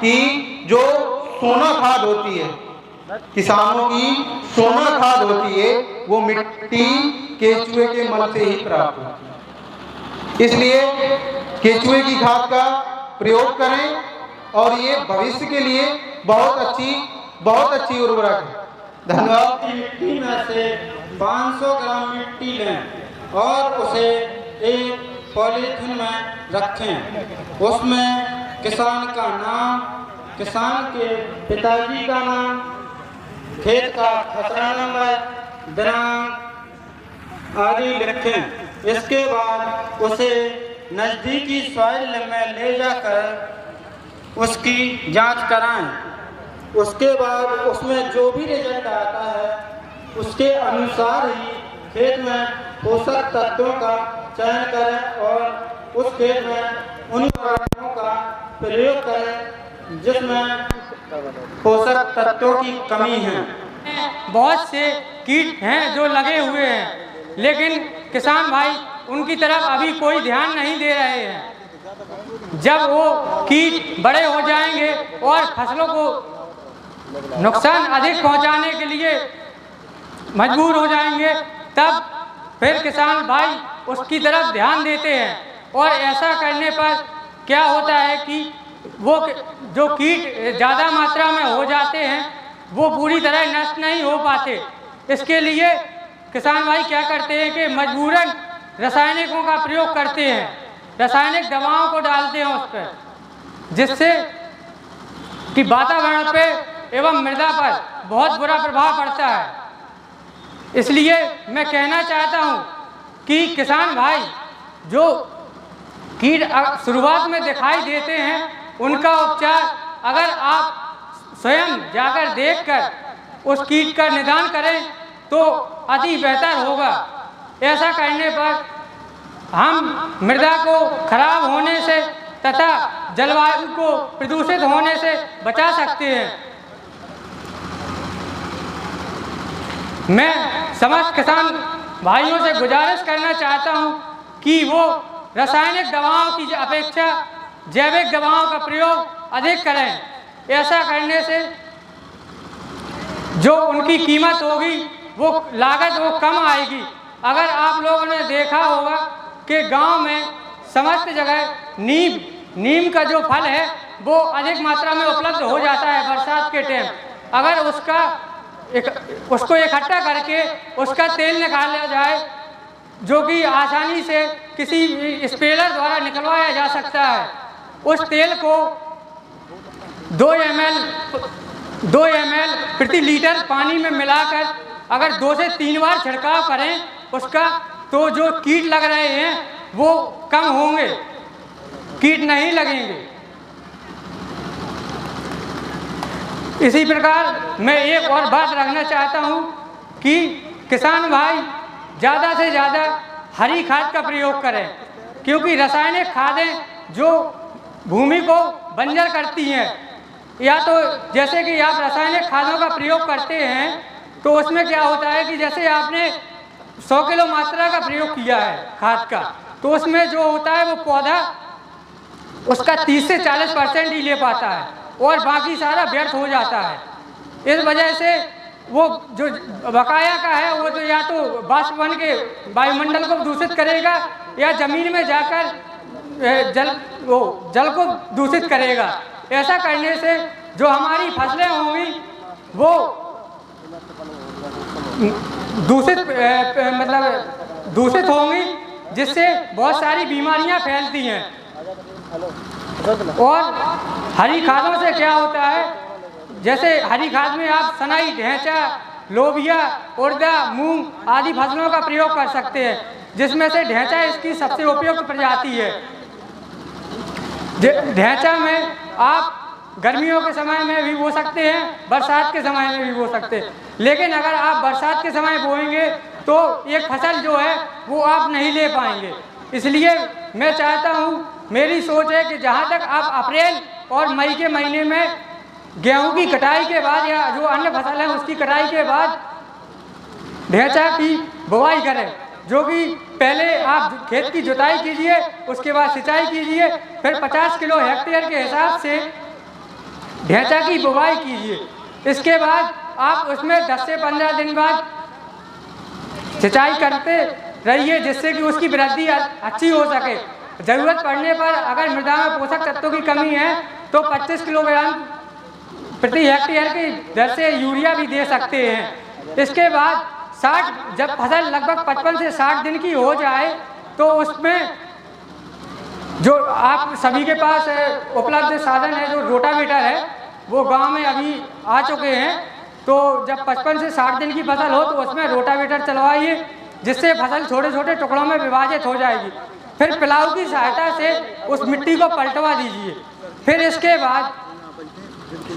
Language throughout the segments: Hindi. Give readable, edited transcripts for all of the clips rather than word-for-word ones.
कि जो सोना खाद होती है, किसानों की सोना खाद होती है, वो मिट्टी केचुए के मल से ही प्राप्त होती है। इसलिए केचुए की खाद का प्रयोग करें और ये भविष्य के लिए बहुत अच्छी उर्वरक है। धन्यवाद। मिट्टी में से 500 ग्राम मिट्टी लें और उसे एक पॉलीथिन में रखें। उसमें किसान का नाम, किसान के पिताजी का नाम, खेत का खसरा नंबर, दिनांक आदि लिखें। इसके बाद उसे नज़दीकी सॉइल में ले जाकर उसकी जांच कराएं। उसके बाद उसमें जो भी रिजल्ट आता है उसके अनुसार ही खेत में पोषक तत्वों का चयन करें और उस खेत में उन उर्वरकों का प्रयोग करें जिसमें पोषक तत्वों की कमी है। बहुत से कीट हैं जो लगे हुए हैं, लेकिन किसान भाई उनकी तरफ अभी कोई ध्यान नहीं दे रहे हैं। जब वो कीट बड़े हो जाएंगे और फसलों को नुकसान अधिक पहुंचाने के लिए मजबूर हो जाएंगे, तब फिर किसान भाई उसकी तरफ ध्यान देते हैं। और ऐसा करने पर क्या होता है कि वो जो कीट ज़्यादा मात्रा में हो जाते हैं वो पूरी तरह नष्ट नहीं हो पाते। इसके लिए किसान भाई क्या करते हैं कि मजबूरन रासायनिकों का प्रयोग करते हैं, रासायनिक दवाओं को डालते हैं उस पर, जिससे कि वातावरण पे एवं मृदा पर बहुत बुरा प्रभाव पड़ता है। इसलिए मैं कहना चाहता हूँ कि किसान भाई जो कीट शुरुआत में दिखाई देते हैं उनका उपचार अगर आप स्वयं जाकर देखकर उस कीट का निदान करें तो अति बेहतर होगा। ऐसा करने पर हम मृदा को खराब होने से तथा जलवायु को प्रदूषित होने से बचा सकते हैं। मैं समस्त किसान भाइयों से गुजारिश करना चाहता हूं कि वो रासायनिक दवाओं की अपेक्षा जैविक दवाओं का प्रयोग अधिक करें। ऐसा करने से जो उनकी कीमत होगी वो लागत वो कम आएगी। अगर आप लोगों ने देखा होगा कि गांव में समस्त जगह नीम का जो फल है वो अधिक मात्रा में उपलब्ध हो जाता है बरसात के टाइम। अगर उसको इकट्ठा करके उसका तेल निकाला जाए, जो कि आसानी से किसी स्पेलर द्वारा निकलवाया जा सकता है, उस तेल को 2 ml प्रति लीटर पानी में मिलाकर अगर 2 से 3 बार छिड़काव करें उसका, तो जो कीट लग रहे हैं वो कम होंगे, कीट नहीं लगेंगे। इसी प्रकार मैं एक और बात रखना चाहता हूँ कि किसान भाई ज़्यादा से ज़्यादा हरी खाद का प्रयोग करें, क्योंकि रासायनिक खादें जो भूमि को बंजर करती हैं, या तो जैसे कि आप रासायनिक खादों का प्रयोग करते हैं तो उसमें क्या होता है कि जैसे आपने 100 किलो मात्रा का प्रयोग किया है खाद का, तो उसमें जो होता है वो पौधा उसका 30 से 40% ही ले पाता है और बाकी सारा व्यर्थ हो जाता है। इस वजह से वो जो बकाया का है वो तो या तो वाष्प बन के वायुमंडल को दूषित करेगा या जमीन में जाकर जल को दूषित करेगा। ऐसा करने से जो हमारी फसलें होंगी वो दूषित होंगी, जिससे बहुत सारी बीमारियां फैलती हैं। और हरी खादों से क्या होता है, जैसे हरी खाद में आप सनाई, ढेंचा, लोबिया, उड़दा, मूंग आदि फसलों का प्रयोग कर सकते हैं, जिसमें से ढेंचा इसकी सबसे उपयुक्त प्रजाति है। ढेंचा में आप गर्मियों के समय में भी बो सकते हैं, बरसात के समय में भी बो सकते हैं, लेकिन अगर आप बरसात के समय बोएंगे तो एक फसल जो है वो आप नहीं ले पाएंगे। इसलिए मैं चाहता हूँ, मेरी सोच है कि जहाँ तक आप अप्रैल और मई के महीने में गेहूं की कटाई के बाद या जो अन्य फसल है उसकी कटाई के बाद ढेंचा की बुवाई करें, जो कि पहले आप खेत की जुताई कीजिए, उसके बाद सिंचाई कीजिए, फिर 50 किलो हेक्टेयर के हिसाब से ढेंचा की बुवाई कीजिए। इसके बाद आप उसमें 10 से 15 दिन बाद सिंचाई करते रहिए, जिससे कि उसकी वृद्धि अच्छी हो सके। ज़रूरत पड़ने पर अगर मृदा में पोषक तत्वों की कमी है तो 25 किलोग्राम प्रति हेक्टेयर की दर से यूरिया भी दे सकते हैं। इसके बाद जब फसल लगभग 55 से 60 दिन की हो जाए तो उसमें जो आप सभी के पास उपलब्ध साधन है, जो रोटावेटर है, वो गांव में अभी आ चुके हैं। तो जब 55 से 60 दिन की फसल हो तो उसमें रोटावेटर चलवाइए, जिससे फसल छोटे छोटे टुकड़ों में विभाजित हो जाएगी। फिर प्लाऊ की सहायता से उस मिट्टी को पलटवा दीजिए। फिर इसके बाद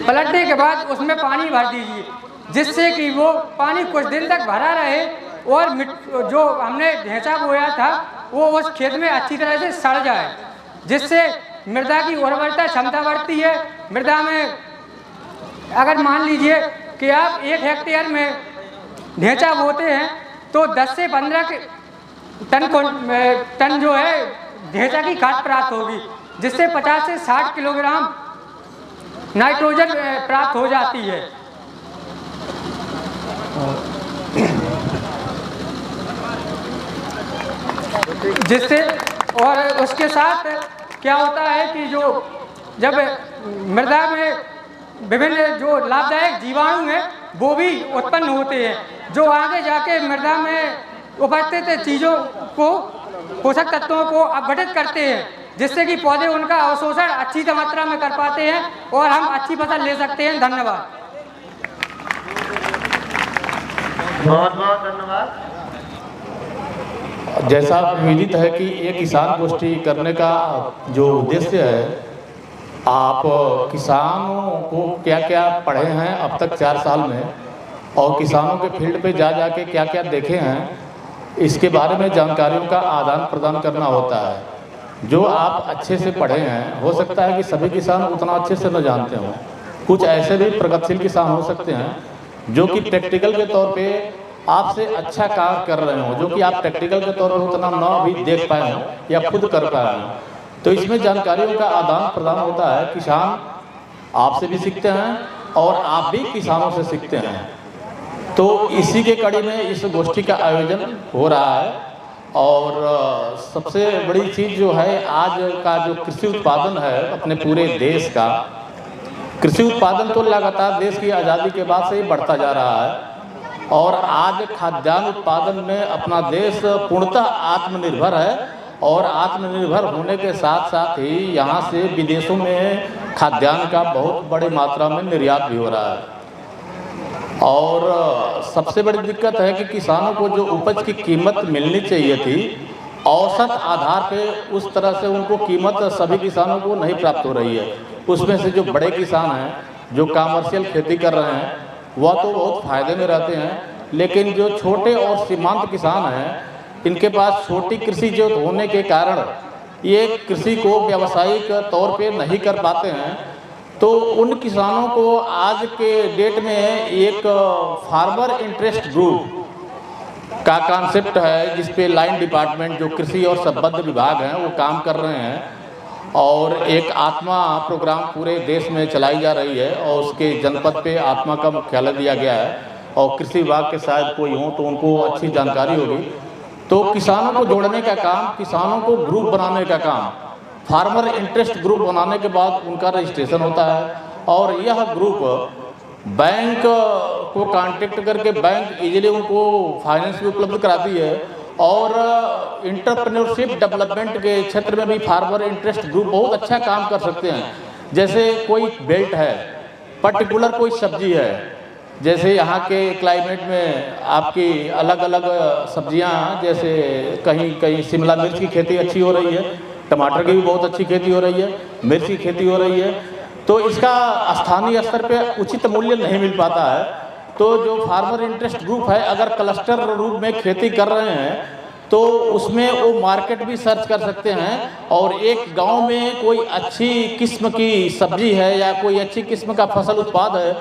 पलटने के बाद उसमें पानी भर दीजिए, जिससे कि वो पानी कुछ दिन तक भरा रहे और जो हमने ढेंचा बोया था वो उस खेत में अच्छी तरह से सड़ जाए, जिससे मृदा की उर्वरता क्षमता बढ़ती है। मृदा में अगर मान लीजिए कि आप 1 हेक्टेयर में ढेंचा बोते हैं तो 10 से 15 टन जो है ढेंचा की खाद प्राप्त होगी, जिससे 50 से 60 किलोग्राम नाइट्रोजन प्राप्त हो जाती है। जिससे और उसके साथ क्या होता है कि जब मृदा में विभिन्न जो लाभदायक जीवाणु हैं वो भी उत्पन्न होते हैं, जो आगे जाके मृदा में उपस्थित चीज़ों को, पोषक तत्वों को अपघटित करते हैं, जिससे कि पौधे उनका अवशोषण अच्छी मात्रा में कर पाते हैं और हम अच्छी फसल ले सकते हैं। धन्यवाद। बहुत बहुत धन्यवाद। जैसा विदित है कि एक किसान गोष्ठी करने का जो उद्देश्य है, आप किसानों को क्या क्या पढ़े हैं अब तक 4 साल में, और किसानों के फील्ड पे जा के क्या क्या देखे हैं, इसके बारे में जानकारियों का आदान प्रदान करना होता है। जो आप अच्छे से पढ़े हैं, हो सकता है कि सभी किसान उतना अच्छे से न जानते हों। कुछ ऐसे भी प्रगतिशील किसान हो सकते हैं जो कि प्रैक्टिकल के तौर पे आपसे अच्छा कार्य कर रहे हो, जो कि आप प्रैक्टिकल के तौर पे उतना न भी देख पाए हों या खुद कर पाए हों। तो इसमें जानकारियों का आदान प्रदान होता है। किसान आपसे भी सीखते हैं और आप भी किसानों से सीखते हैं। तो इसी के कड़ी में इस गोष्ठी का आयोजन हो रहा है। और सबसे बड़ी चीज़ जो है, आज का जो कृषि उत्पादन है अपने पूरे देश का, कृषि उत्पादन तो लगातार देश की आज़ादी के बाद से ही बढ़ता जा रहा है। और आज खाद्यान्न उत्पादन में अपना देश पूर्णतः आत्मनिर्भर है, और आत्मनिर्भर होने के साथ साथ ही यहाँ से विदेशों में खाद्यान्न का बहुत बड़ी मात्रा में निर्यात भी हो रहा है। और सबसे बड़ी दिक्कत है कि किसानों को जो उपज की कीमत मिलनी चाहिए थी, औसत आधार पे उस तरह से उनको कीमत सभी किसानों को नहीं प्राप्त हो रही है। उसमें से जो बड़े किसान हैं, जो कमर्शियल खेती कर रहे हैं, वह तो बहुत फ़ायदे में रहते हैं, लेकिन जो छोटे और सीमांत किसान हैं, इनके पास छोटी कृषि जो होने के कारण ये कृषि को व्यावसायिक तौर पे नहीं कर पाते हैं। तो उन किसानों को आज के डेट में एक फार्मर इंटरेस्ट ग्रुप का कॉन्सेप्ट है, जिस पे लाइन डिपार्टमेंट जो कृषि और संबद्ध विभाग हैं वो काम कर रहे हैं, और एक आत्मा प्रोग्राम पूरे देश में चलाई जा रही है। और उसके जनपद पे आत्मा का मुख्यालय दिया गया है, और कृषि विभाग के शायद कोई हो तो उनको अच्छी जानकारी होगी। तो किसानों को जोड़ने का काम, किसानों को ग्रुप बनाने का काम, फार्मर इंटरेस्ट ग्रुप बनाने के बाद उनका रजिस्ट्रेशन होता है, और यह ग्रुप बैंक को कांटेक्ट करके बैंक इजीली उनको फाइनेंस भी उपलब्ध कराती है। और इंटरप्रेन्योरशिप डेवलपमेंट के क्षेत्र में भी फार्मर इंटरेस्ट ग्रुप बहुत अच्छा काम कर सकते हैं। जैसे कोई बेल्ट है, पर्टिकुलर कोई सब्जी है, जैसे यहाँ के क्लाइमेट में आपकी अलग अलग सब्जियाँ, जैसे कहीं कहीं शिमला मिर्च की खेती अच्छी हो रही है, टमाटर की भी बहुत अच्छी खेती हो रही है, मिर्च की खेती हो रही है। तो इसका स्थानीय स्तर पे उचित मूल्य नहीं मिल पाता है। तो जो फार्मर इंटरेस्ट ग्रुप है, अगर क्लस्टर रूप में खेती कर रहे हैं तो उसमें वो मार्केट भी सर्च कर सकते हैं, और एक गांव में कोई अच्छी किस्म की सब्जी है या कोई अच्छी किस्म का फसल उत्पाद है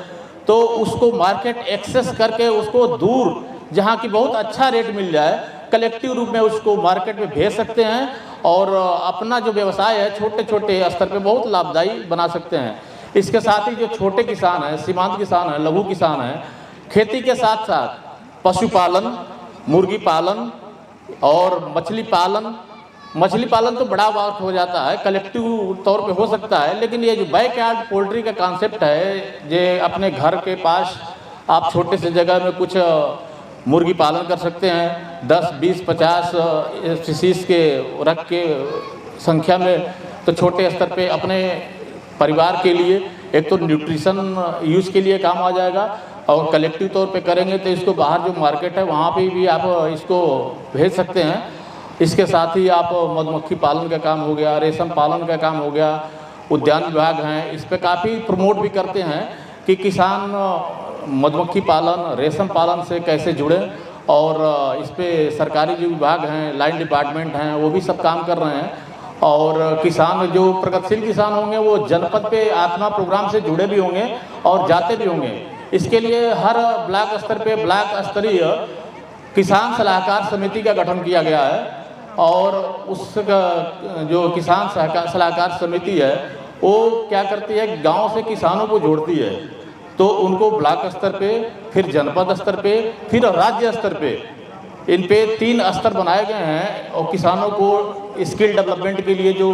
तो उसको मार्केट एक्सेस करके उसको दूर, जहाँ की बहुत अच्छा रेट मिल जाए, कलेक्टिव रूप में उसको मार्केट में भेज सकते हैं, और अपना जो व्यवसाय है छोटे छोटे स्तर पे बहुत लाभदायी बना सकते हैं। इसके साथ ही जो छोटे किसान हैं, सीमांत किसान हैं, लघु किसान हैं, खेती के साथ साथ पशुपालन, मुर्गी पालन और मछली पालन तो बड़ा बात हो जाता है, कलेक्टिव तौर पे हो सकता है, लेकिन ये जो बैकयार्ड पोल्ट्री का कॉन्सेप्ट है, ये अपने घर के पास आप छोटे से जगह में कुछ मुर्गी पालन कर सकते हैं, 10, 20, 50 स्पीसीज के रख के संख्या में, तो छोटे स्तर पे अपने परिवार के लिए एक तो न्यूट्रिशन यूज़ के लिए काम आ जाएगा, और कलेक्टिव तौर पे करेंगे तो इसको बाहर जो मार्केट है वहाँ पे भी आप इसको भेज सकते हैं। इसके साथ ही आप मधुमक्खी पालन का काम हो गया, रेशम पालन का काम हो गया, उद्यान विभाग हैं, इस पे काफ़ी प्रमोट भी करते हैं कि किसान मधुमक्खी पालन, रेशम पालन से कैसे जुड़े, और इस पे सरकारी जो विभाग हैं, लाइन डिपार्टमेंट हैं, वो भी सब काम कर रहे हैं। और किसान जो प्रगतिशील किसान होंगे वो जनपद पे आत्मा प्रोग्राम से जुड़े भी होंगे और जाते भी होंगे। इसके लिए हर ब्लॉक स्तर पे ब्लॉक स्तरीय किसान सलाहकार समिति का गठन किया गया है, और उस जो किसान सलाहकार समिति है वो क्या करती है, गांव से किसानों को जोड़ती है, तो उनको ब्लॉक स्तर पे, फिर जनपद स्तर पे, फिर राज्य स्तर पे, इन पे 3 स्तर बनाए गए हैं। और किसानों को स्किल डेवलपमेंट के लिए जो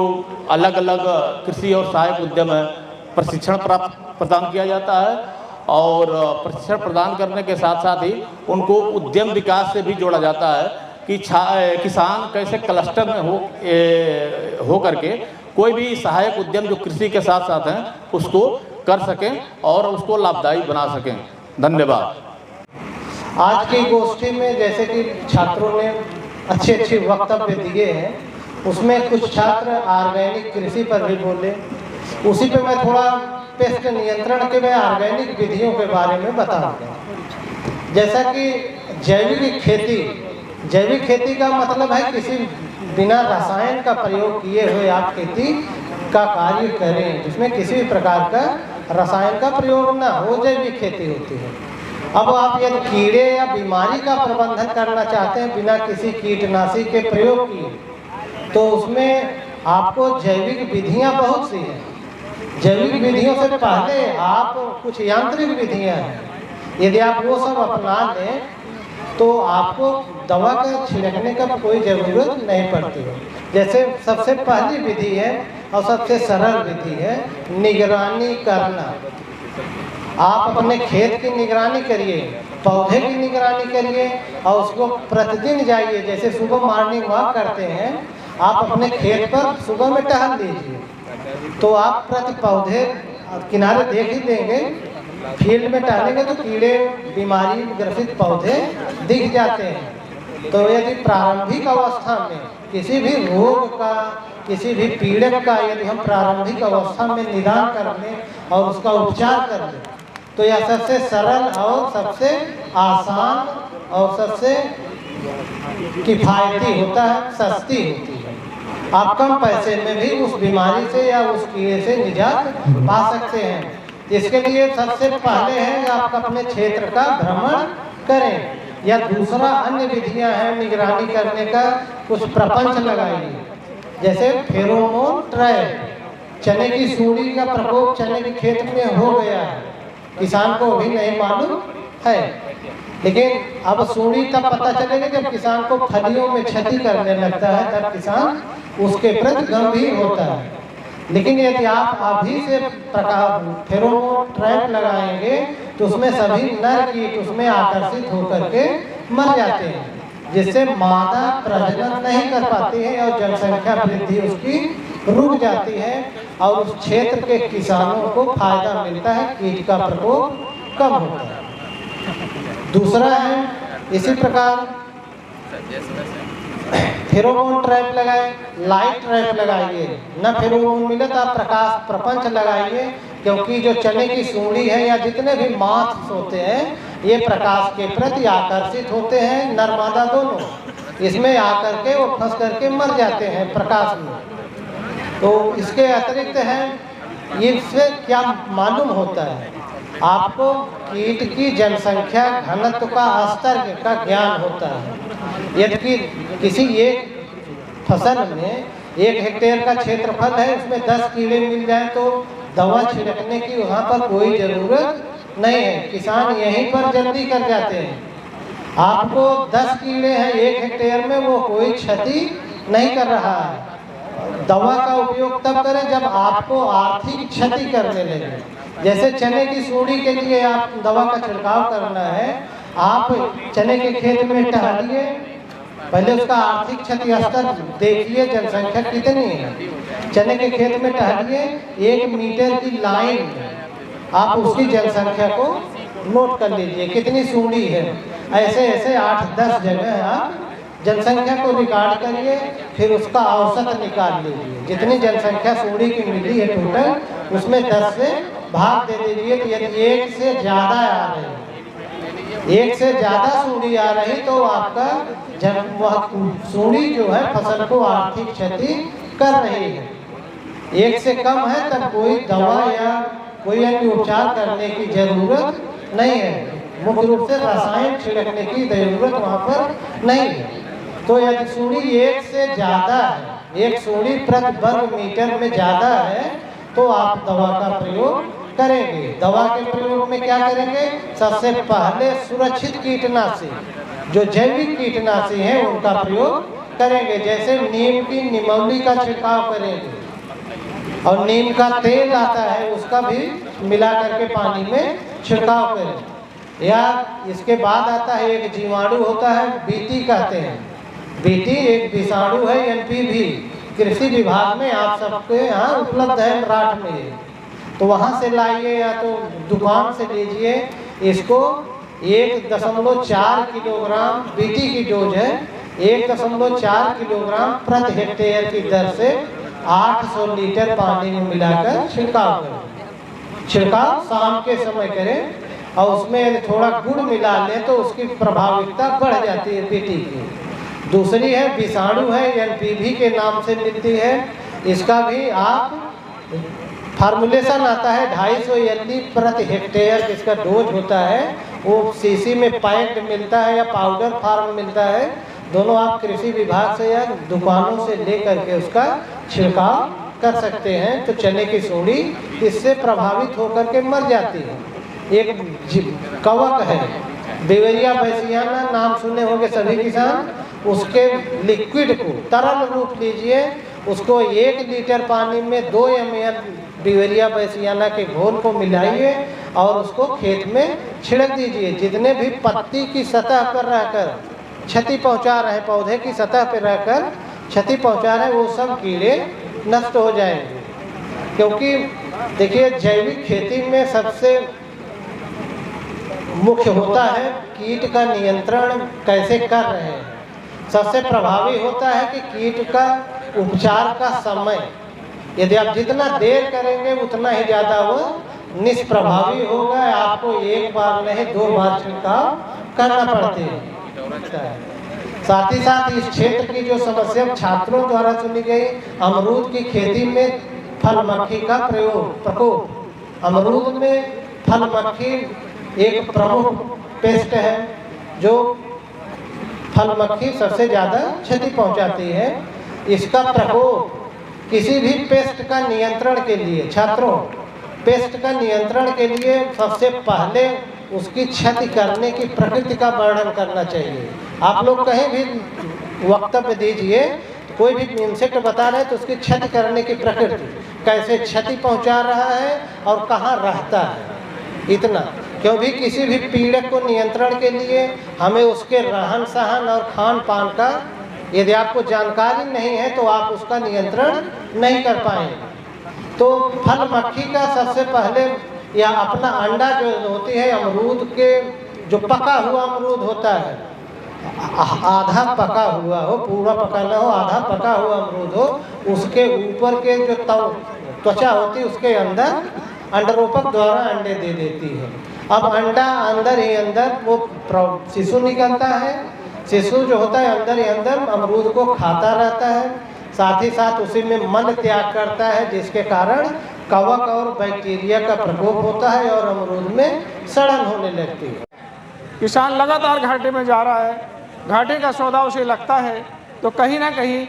अलग अलग कृषि और सहायक उद्यम है, प्रशिक्षण प्रदान किया जाता है, और प्रशिक्षण प्रदान करने के साथ साथ ही उनको उद्यम विकास से भी जोड़ा जाता है कि किसान कैसे क्लस्टर में हो करके कोई भी सहायक उद्यम जो कृषि के साथ साथ हैं उसको कर सकें और उसको लाभदायी बना सकें। धन्यवाद। आज की गोष्ठी में जैसे कि छात्रों ने अच्छे वक्तव्य दिए हैं, उसमें कुछ छात्र ऑर्गेनिक कृषि पर भी बोले, उसी पे मैं थोड़ा पेस्ट नियंत्रण के में ऑर्गेनिक विधियों के बारे में बताऊंगा। जैसा कि जैविक खेती का मतलब है किसी बिना रसायन का प्रयोग किए हुए आप खेती का कार्य करें, जिसमें किसी भी प्रकार का रसायन का प्रयोग ना हो, जैविक खेती होती है। अब आप यदि कीड़े या बीमारी का प्रबंधन करना चाहते हैं बिना किसी कीटनाशी के प्रयोग किए, तो उसमें आपको जैविक विधियां बहुत सी हैं। जैविक विधियों से पहले आप कुछ यांत्रिक विधियां हैं, यदि आप वो सब अपना लें तो आपको दवा का छिड़कने का कोई ज़रूरत नहीं पड़ती है। जैसे सबसे पहली विधि है और सबसे सरल विधि है निगरानी करना। आप अपने खेत की निगरानी करिए, पौधे की निगरानी करिए, और उसको प्रतिदिन जाइए। जैसे सुबह मॉर्निंग वॉक करते हैं, आप अपने खेत पर सुबह में टहल लीजिए, तो आप प्रति पौधे किनारे देख ही देंगे। फील्ड में टहलेंगे तो कीड़े बीमारी ग्रसित पौधे दिख जाते हैं। तो यदि प्रारंभिक अवस्था में किसी भी रोग का, किसी भी पीड़क का यदि हम प्रारंभिक अवस्था में निदान कर लें और उसका उपचार कर लें, तो यह सबसे सरल और सबसे आसान और सबसे किफ़ायती होता है, सस्ती होती है। आप कम पैसे में भी उस बीमारी से या उस कीड़े से निजात पा सकते हैं। इसके लिए सबसे पहले है आप अपने क्षेत्र का भ्रमण करें, या दूसरा अन्य विधियां हैं निगरानी करने का, कुछ प्रपंच लगाइए। जैसे फेरोमोन ट्रैप, चने की सूंडी का प्रकोप चने के खेत में हो गया है, किसान को अभी नहीं मालूम है, लेकिन अब सूंडी तब पता चलेगा जब किसान को फलियों में क्षति करने लगता है, तब किसान उसके प्रति गंभीर होता है। लेकिन यदि आप अभी से फेरोमोन ट्रैप लगाएंगे तो उसमें सभी नर कीट उसमें आकर्षित होकर के मर जाते हैं, जिससे मादा प्रजनन नहीं कर पाती है और जनसंख्या वृद्धि उसकी रुक जाती है, और उस क्षेत्र के किसानों को फायदा मिलता है, कीट का प्रकोप कम होता है। दूसरा है इसी प्रकार फेरोमोन ट्रैप लगाए, लाइट ट्रैप लगाइए। न फेरोमोन मिले तो आप प्रकाश प्रपंच लगाइए, क्योंकि जो चने की सूंडी है या जितने भी मांस होते हैं ये प्रकाश के प्रति आकर्षित होते हैं, नर मादा दोनों, इसमें आकर के वो फंस करके मर जाते हैं प्रकाश में। तो इसके अतिरिक्त है, इससे क्या मालूम होता है आपको, कीट की जनसंख्या घनत्व का स्तर का ज्ञान होता है। यदि किसी एक फसल में 1 हेक्टेयर का क्षेत्रफल है, उसमें 10 कीड़े मिल जाए तो दवा छिड़कने की वहाँ पर कोई ज़रूरत नहीं है। किसान यहीं पर जल्दी कर जाते हैं। आपको 10 कीड़े हैं 1 हेक्टेयर में, वो कोई क्षति नहीं कर रहा है। दवा का उपयोग तब करें जब आपको आर्थिक क्षति करने लगे। जैसे चने की सूंडी के लिए आप दवा का छिड़काव करना है, आप चने के खेत में टहलिए, पहले उसका आर्थिक क्षति स्तर देखिए, जनसंख्या कितनी है। चने के खेत में टहलिए, 1 मीटर की लाइन आप उसकी जनसंख्या को नोट कर लीजिए कितनी सूंडी है। ऐसे ऐसे 8-10 जगह आप जनसंख्या को रिकॉर्ड करिए, फिर उसका औसत निकाल लीजिए। जितनी जनसंख्या सूंडी की मिली है टोटल, उसमें 10 से भाग दे दीजिए। तो यदि 1 से ज़्यादा आ रही, 1 से ज़्यादा सूंडी आ रही, तो आपका सूंडी जो है फसल को आर्थिक क्षति कर रही है। 1 से कम है तब कोई दवा या कोई अन्य उपचार करने की जरूरत नहीं है। मुख्य रूप से रसायन छिड़कने की जरूरत वहाँ पर नहीं है। तो यदि सूंडी 1 से ज़्यादा है, 1 सूंडी प्रति वर्ग मीटर में ज़्यादा है, तो आप दवा का प्रयोग करेंगे। दवा के प्रयोग में क्या करेंगे? सबसे पहले सुरक्षित कीटनाशी, जो जैविक कीटनाशी है, उनका प्रयोग करेंगे। जैसे नीम की निमौली का छिड़काव करेंगे, और नीम का तेल आता है उसका भी मिला करके पानी में छिड़काव करें। या इसके बाद आता है एक जीवाणु होता है, बीटी कहते हैं। बीटी एक विषाणु है, NPV कृषि विभाग में आप सबके यहाँ उपलब्ध है, मराठ में। तो वहाँ से लाइए या तो दुकान से लीजिए। इसको 1.4 किलोग्राम बीटी की डोज है, 1.4 किलोग्राम प्रति हेक्टेयर की दर से 800 लीटर पानी में मिलाकर छिड़काव करें। छिड़काव शाम के समय करें, और उसमें थोड़ा गुड़ मिला लें तो उसकी प्रभाविकता बढ़ जाती है बीटी की। दूसरी है विषाणु है, NPV के नाम से मिलती है। इसका भी आप फार्मूलेशन आता है 250 ml प्रति हेक्टेयर इसका डोज होता है। वो सीसी में पैक्ड मिलता है या पाउडर फॉर्म मिलता है। दोनों आप कृषि विभाग से या दुकानों से ले करके उसका छिड़काव कर सकते हैं। तो चने की सूंडी इससे प्रभावित होकर के मर जाती है। एक कवक है, बेवेरिया बैसियाना, नाम सुने होंगे सभी किसान। उसके लिक्विड को तरल रूप लीजिए, उसको 1 लीटर पानी में 2 ml बेवेरिया बैसियाना के घोल को मिलाइए और उसको खेत में छिड़क दीजिए। जितने भी पत्ती की सतह पर रहकर क्षति पहुंचा रहे, पौधे की सतह पर रहकर क्षति पहुंचा रहे, वो सब कीड़े नष्ट हो जाएंगे। क्योंकि देखिए जैविक खेती में सबसे मुख्य होता है कीट का नियंत्रण कैसे कर रहे हैं। सबसे प्रभावी होता है कि कीट का उपचार का समय, यदि आप जितना देर करेंगे उतना ही ज़्यादा वो निष्प्रभावी होगा। आपको 1 बार नहीं 2 बार छिड़काव करना पड़ते हैं। साथ ही साथ इस क्षेत्र की जो समस्या छात्रों द्वारा सुनी गई, अमरूद की खेती में फल मक्खी का प्रकोप। अमरूद में फल मक्खी एक प्रमुख पेस्ट है, जो फल मक्खी सबसे ज़्यादा क्षति पहुंचाती है। इसका प्रकोप किसी भी पेस्ट का नियंत्रण के लिए, छात्रों, पेस्ट का नियंत्रण के लिए सबसे पहले उसकी क्षति करने की प्रकृति का वर्णन करना चाहिए। आप लोग कहीं भी वक्तव्य दीजिए, तो कोई भी इंसेक्ट बता रहे हैं तो उसकी क्षति करने की प्रकृति, कैसे क्षति पहुंचा रहा है और कहाँ रहता है, इतना। क्योंकि किसी भी पीड़क को नियंत्रण के लिए हमें उसके रहन सहन और खान पान का यदि आपको जानकारी नहीं है तो आप उसका नियंत्रण नहीं कर पाएंगे। तो फल मक्खी का सबसे पहले या अपना अंडा जो होती है अमरूद के, जो पका हुआ अमरूद होता है, आधा पका हुआ हो, पूरा पका ना हो, आधा पका हुआ अमरूद हो, उसके ऊपर के जो त्वचा होती है उसके अंदर अंडरोपक द्वारा अंडे दे देती है। अब अंडा अंदर ही अंदर वो शिशु निकलता है। शिशु जो होता है अंदर ही अंदर अमरूद को खाता रहता है, साथ ही साथ उसी में मल त्याग करता है, जिसके कारण कवक और बैक्टीरिया का प्रकोप होता है और अमरूद में सड़न होने लगती है। किसान लगातार घाटे में जा रहा है, घाटे का सौदा उसे लगता है, तो कहीं ना कहीं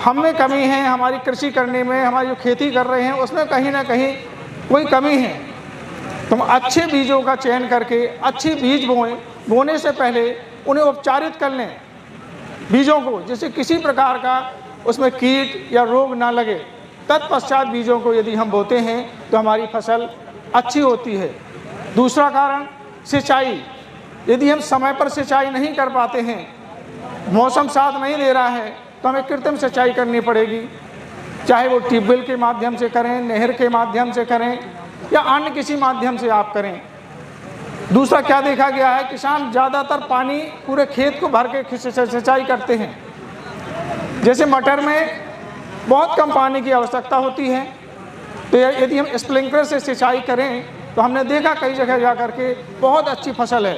हम में कमी है। हमारी कृषि करने में, हमारी जो खेती कर रहे हैं उसमें कहीं ना कहीं कोई कमी है तो हम अच्छे बीजों का चयन करके अच्छी बीज बोएं, बोने से पहले उन्हें उपचारित कर लें बीजों को, जिससे किसी प्रकार का उसमें कीट या रोग ना लगे। तत्पश्चात बीजों को यदि हम बोते हैं तो हमारी फसल अच्छी होती है। दूसरा कारण सिंचाई। यदि हम समय पर सिंचाई नहीं कर पाते हैं, मौसम साथ नहीं दे रहा है, तो हमें कृत्रिम सिंचाई करनी पड़ेगी, चाहे वो ट्यूबवेल के माध्यम से करें, नहर के माध्यम से करें या अन्य किसी माध्यम से आप करें। दूसरा क्या देखा गया है, किसान ज़्यादातर पानी पूरे खेत को भर के सिंचाई करते हैं। जैसे मटर में बहुत कम पानी की आवश्यकता होती है, तो यदि हम स्प्रिंकलर से सिंचाई करें तो हमने देखा कई जगह जा कर के बहुत अच्छी फसल है।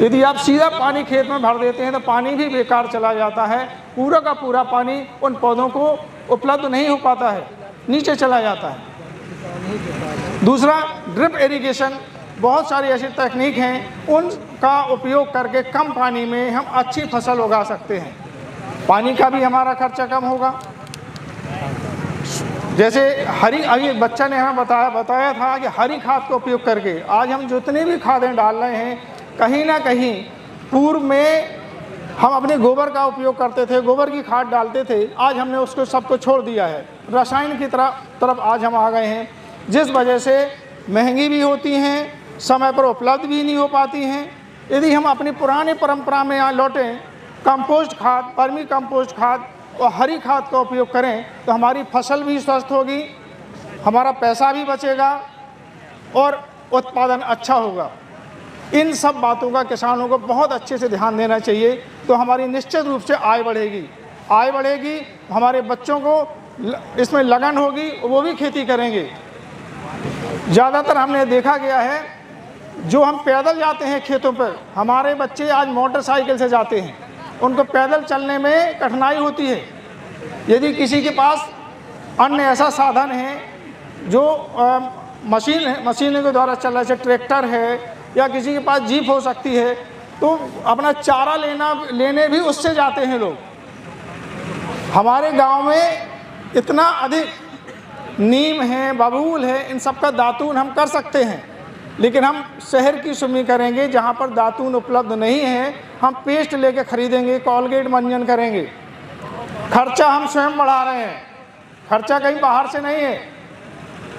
यदि आप सीधा पानी खेत में भर देते हैं तो पानी भी बेकार चला जाता है, पूरा का पूरा पानी उन पौधों को उपलब्ध नहीं हो पाता है, नीचे चला जाता है। दूसरा ड्रिप इरिगेशन, बहुत सारी ऐसी तकनीक हैं, उनका उपयोग करके कम पानी में हम अच्छी फसल उगा सकते हैं। पानी का भी हमारा खर्चा कम होगा। जैसे अभी बच्चा ने हमें बताया था कि हरी खाद का उपयोग करके आज हम जितनी भी खादें डाल रहे हैं, कहीं ना कहीं पूर्व में हम अपने गोबर का उपयोग करते थे, गोबर की खाद डालते थे, आज हमने उसको सबको छोड़ दिया है, रसायन की तरफ आज हम आ गए हैं, जिस वजह से महंगी भी होती हैं, समय पर उपलब्ध भी नहीं हो पाती हैं। यदि हम अपनी पुरानी परंपरा में यहाँ लौटें, कंपोस्ट खाद, वर्मी कंपोस्ट खाद और हरी खाद का उपयोग करें तो हमारी फसल भी स्वस्थ होगी, हमारा पैसा भी बचेगा और उत्पादन अच्छा होगा। इन सब बातों का किसानों को बहुत अच्छे से ध्यान देना चाहिए, तो हमारी निश्चित रूप से आय बढ़ेगी, हमारे बच्चों को इसमें लगन होगी, वो भी खेती करेंगे। ज़्यादातर हमने देखा गया है जो हम पैदल जाते हैं खेतों पर, हमारे बच्चे आज मोटरसाइकिल से जाते हैं, उनको पैदल चलने में कठिनाई होती है। यदि किसी के पास अन्य ऐसा साधन है जो मशीन के द्वारा चल रहा है, जैसे ट्रैक्टर है या किसी के पास जीप हो सकती है, तो अपना चारा लेने भी उससे जाते हैं लोग। हमारे गांव में इतना अधिक नीम है, बबूल है, इन सब का दातून हम कर सकते हैं, लेकिन हम शहर की सुमी करेंगे जहाँ पर दातून उपलब्ध नहीं है, हम पेस्ट लेके खरीदेंगे, कॉलगेट मंजन करेंगे। खर्चा हम स्वयं बढ़ा रहे हैं, खर्चा कहीं बाहर से नहीं है।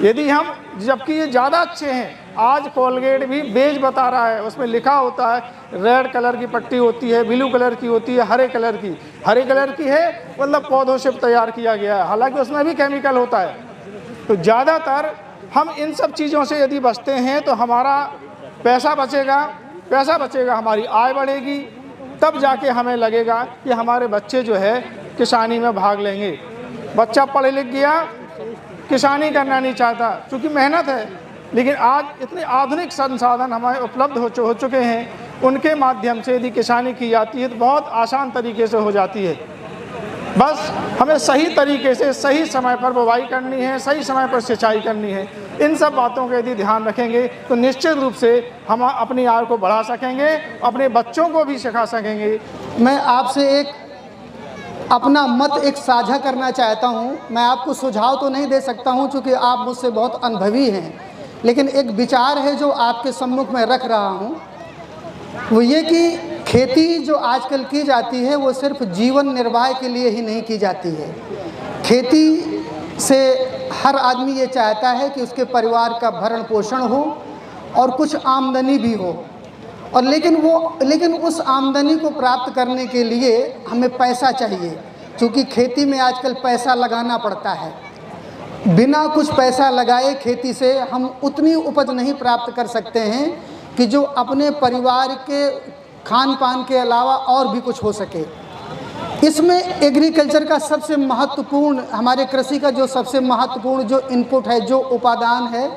यदि हम, जबकि ये ज़्यादा अच्छे हैं, आज कॉलगेट भी बेज बता रहा है, उसमें लिखा होता है रेड कलर की पट्टी होती है, ब्लू कलर की होती है, हरे कलर की है, मतलब पौधों से तैयार किया गया है, हालांकि उसमें भी केमिकल होता है। तो ज़्यादातर हम इन सब चीज़ों से यदि बचते हैं तो हमारा पैसा बचेगा, हमारी आय बढ़ेगी, तब जाके हमें लगेगा कि हमारे बच्चे जो है किसानी में भाग लेंगे। बच्चा पढ़ लिख गया, किसानी करना नहीं चाहता, क्योंकि मेहनत है, लेकिन आज इतने आधुनिक संसाधन हमारे उपलब्ध हो चुके हैं, उनके माध्यम से यदि किसानी की जाती है तो बहुत आसान तरीके से हो जाती है। बस हमें सही तरीके से सही समय पर बुवाई करनी है, सही समय पर सिंचाई करनी है। इन सब बातों का यदि ध्यान रखेंगे तो निश्चित रूप से हम अपनी आय को बढ़ा सकेंगे, अपने बच्चों को भी सिखा सकेंगे। मैं आपसे एक अपना मत एक साझा करना चाहता हूं। मैं आपको सुझाव तो नहीं दे सकता हूं क्योंकि आप मुझसे बहुत अनुभवी हैं, लेकिन एक विचार है जो आपके सम्मुख में रख रहा हूं, वो ये कि खेती जो आजकल की जाती है वो सिर्फ जीवन निर्वाह के लिए ही नहीं की जाती है। खेती से हर आदमी ये चाहता है कि उसके परिवार का भरण पोषण हो और कुछ आमदनी भी हो, और लेकिन उस आमदनी को प्राप्त करने के लिए हमें पैसा चाहिए, क्योंकि खेती में आजकल पैसा लगाना पड़ता है। बिना कुछ पैसा लगाए खेती से हम उतनी उपज नहीं प्राप्त कर सकते हैं कि जो अपने परिवार के खान पान के अलावा और भी कुछ हो सके। इसमें एग्रीकल्चर का सबसे महत्वपूर्ण, हमारे कृषि का जो सबसे महत्वपूर्ण जो इनपुट है, जो उपादान है,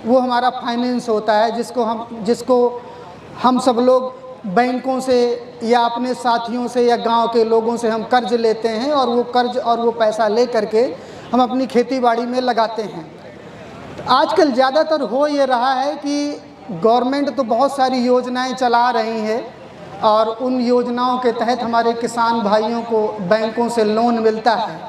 वो हमारा फाइनेंस होता है, जिसको हम सब लोग बैंकों से या अपने साथियों से या गांव के लोगों से हम कर्ज लेते हैं, और वो कर्ज और वो पैसा ले करके हम अपनी खेती बाड़ी में लगाते हैं। आजकल ज़्यादातर हो ये रहा है कि गवर्नमेंट तो बहुत सारी योजनाएं चला रही है, और उन योजनाओं के तहत हमारे किसान भाइयों को बैंकों से लोन मिलता है,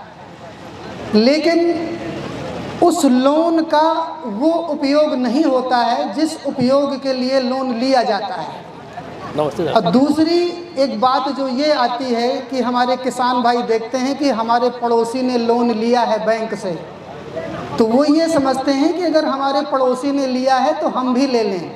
लेकिन उस लोन का वो उपयोग नहीं होता है जिस उपयोग के लिए लोन लिया जाता है। और दूसरी एक बात जो ये आती है कि हमारे किसान भाई देखते हैं कि हमारे पड़ोसी ने लोन लिया है बैंक से, तो वो ये समझते हैं कि अगर हमारे पड़ोसी ने लिया है तो हम भी ले लें,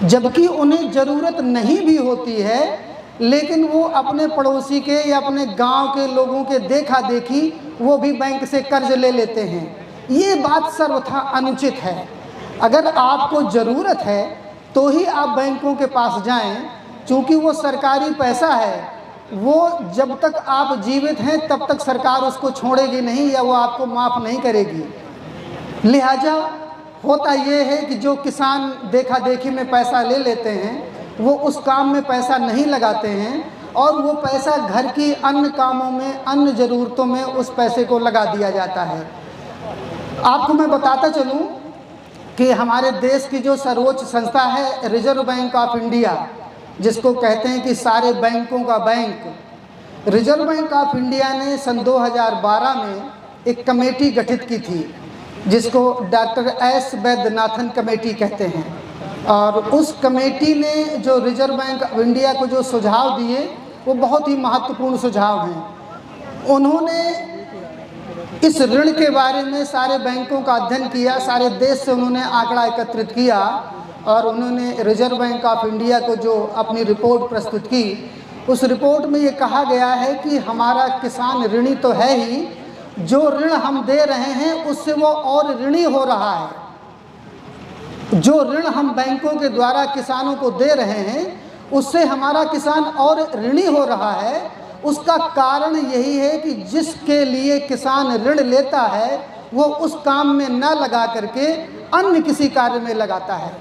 जबकि उन्हें ज़रूरत नहीं भी होती है, लेकिन वो अपने पड़ोसी के या अपने गांव के लोगों के देखा देखी वो भी बैंक से कर्ज ले लेते हैं। ये बात सर्वथा अनुचित है। अगर आपको ज़रूरत है तो ही आप बैंकों के पास जाएं, क्योंकि वो सरकारी पैसा है, वो जब तक आप जीवित हैं तब तक सरकार उसको छोड़ेगी नहीं या वो आपको माफ़ नहीं करेगी। लिहाजा होता ये है कि जो किसान देखा देखी में पैसा ले लेते हैं वो उस काम में पैसा नहीं लगाते हैं और वो पैसा घर की अन्य कामों में, अन्य ज़रूरतों में उस पैसे को लगा दिया जाता है। आपको मैं बताता चलूँ कि हमारे देश की जो सर्वोच्च संस्था है रिजर्व बैंक ऑफ इंडिया, जिसको कहते हैं कि सारे बैंकों का bank, reserve bank of India ने सन 2012 में एक कमेटी गठित की थी जिसको डॉक्टर एस वैद्यनाथन कमेटी कहते हैं। और उस कमेटी ने जो रिजर्व बैंक ऑफ इंडिया को जो सुझाव दिए वो बहुत ही महत्वपूर्ण सुझाव हैं। उन्होंने इस ऋण के बारे में सारे बैंकों का अध्ययन किया, सारे देश से उन्होंने आंकड़ा एकत्रित किया और उन्होंने रिजर्व बैंक ऑफ इंडिया को जो अपनी रिपोर्ट प्रस्तुत की, उस रिपोर्ट में ये कहा गया है कि हमारा किसान ऋणी तो है ही, जो ऋण हम दे रहे हैं उससे वो और ऋणी हो रहा है। जो ऋण हम बैंकों के द्वारा किसानों को दे रहे हैं उससे हमारा किसान और ऋणी हो रहा है। उसका कारण यही है कि जिसके लिए किसान ऋण लेता है वो उस काम में न लगा करके अन्य किसी कार्य में लगाता है।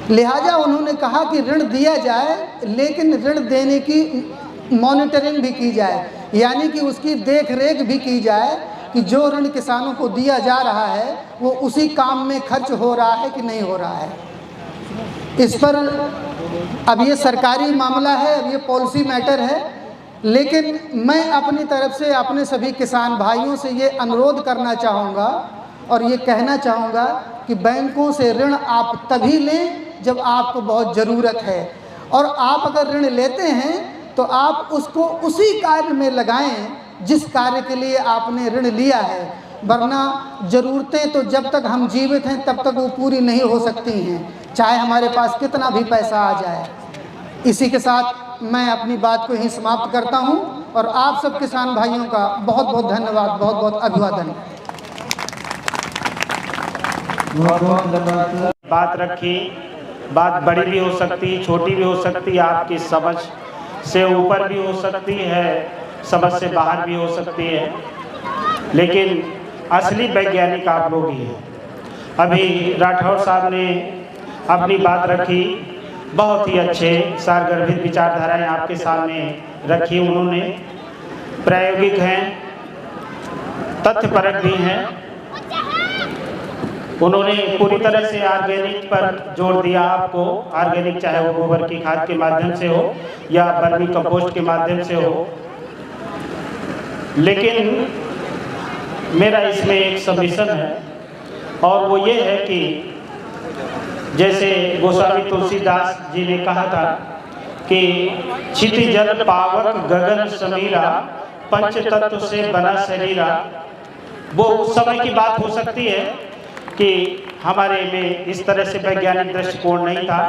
लिहाजा उन्होंने कहा कि ऋण दिया जाए, लेकिन ऋण देने की मॉनिटरिंग भी की जाए, यानी कि उसकी देख रेख भी की जाए कि जो ऋण किसानों को दिया जा रहा है वो उसी काम में खर्च हो रहा है कि नहीं हो रहा है। इस पर अब ये सरकारी मामला है, अब ये पॉलिसी मैटर है, लेकिन मैं अपनी तरफ से अपने सभी किसान भाइयों से ये अनुरोध करना चाहूँगा और ये कहना चाहूँगा कि बैंकों से ऋण आप तभी लें जब आपको बहुत ज़रूरत है, और आप अगर ऋण लेते हैं तो आप उसको उसी कार्य में लगाएं जिस कार्य के लिए आपने ऋण लिया है, वरना ज़रूरतें तो जब तक हम जीवित हैं तब तक वो पूरी नहीं हो सकती हैं, चाहे हमारे पास कितना भी पैसा आ जाए। इसी के साथ मैं अपनी बात को यहीं समाप्त करता हूं और आप सब किसान भाइयों का बहुत बहुत धन्यवाद, बहुत बहुत अभिवादन। बात रखी, बात बड़ी भी हो सकती, छोटी भी हो सकती, आपकी समझ से ऊपर भी हो सकती है, समझ से बाहर भी हो सकती है, लेकिन असली वैज्ञानिक आप लोग ही हैं। अभी राठौर साहब ने अपनी बात रखी, बहुत ही अच्छे सारगर्भित विचारधाराएं आपके सामने रखी उन्होंने, प्रायोगिक हैं, तथ्यपरक भी हैं। उन्होंने पूरी तरह से ऑर्गेनिक पर जोर दिया आपको, ऑर्गेनिक चाहे वो गोबर की खाद के माध्यम से हो या वर्मी कंपोस्ट के माध्यम से हो। लेकिन मेरा इसमें एक सबमिशन है और वो ये है कि जैसे गोस्वामी तुलसीदास जी ने कहा था कि क्षिति जल पावक गगन समीरा पंच तत्व से बना शरीरा। वो उस समय की बात हो सकती है कि हमारे में इस तरह से वैज्ञानिक दृष्टिकोण नहीं था,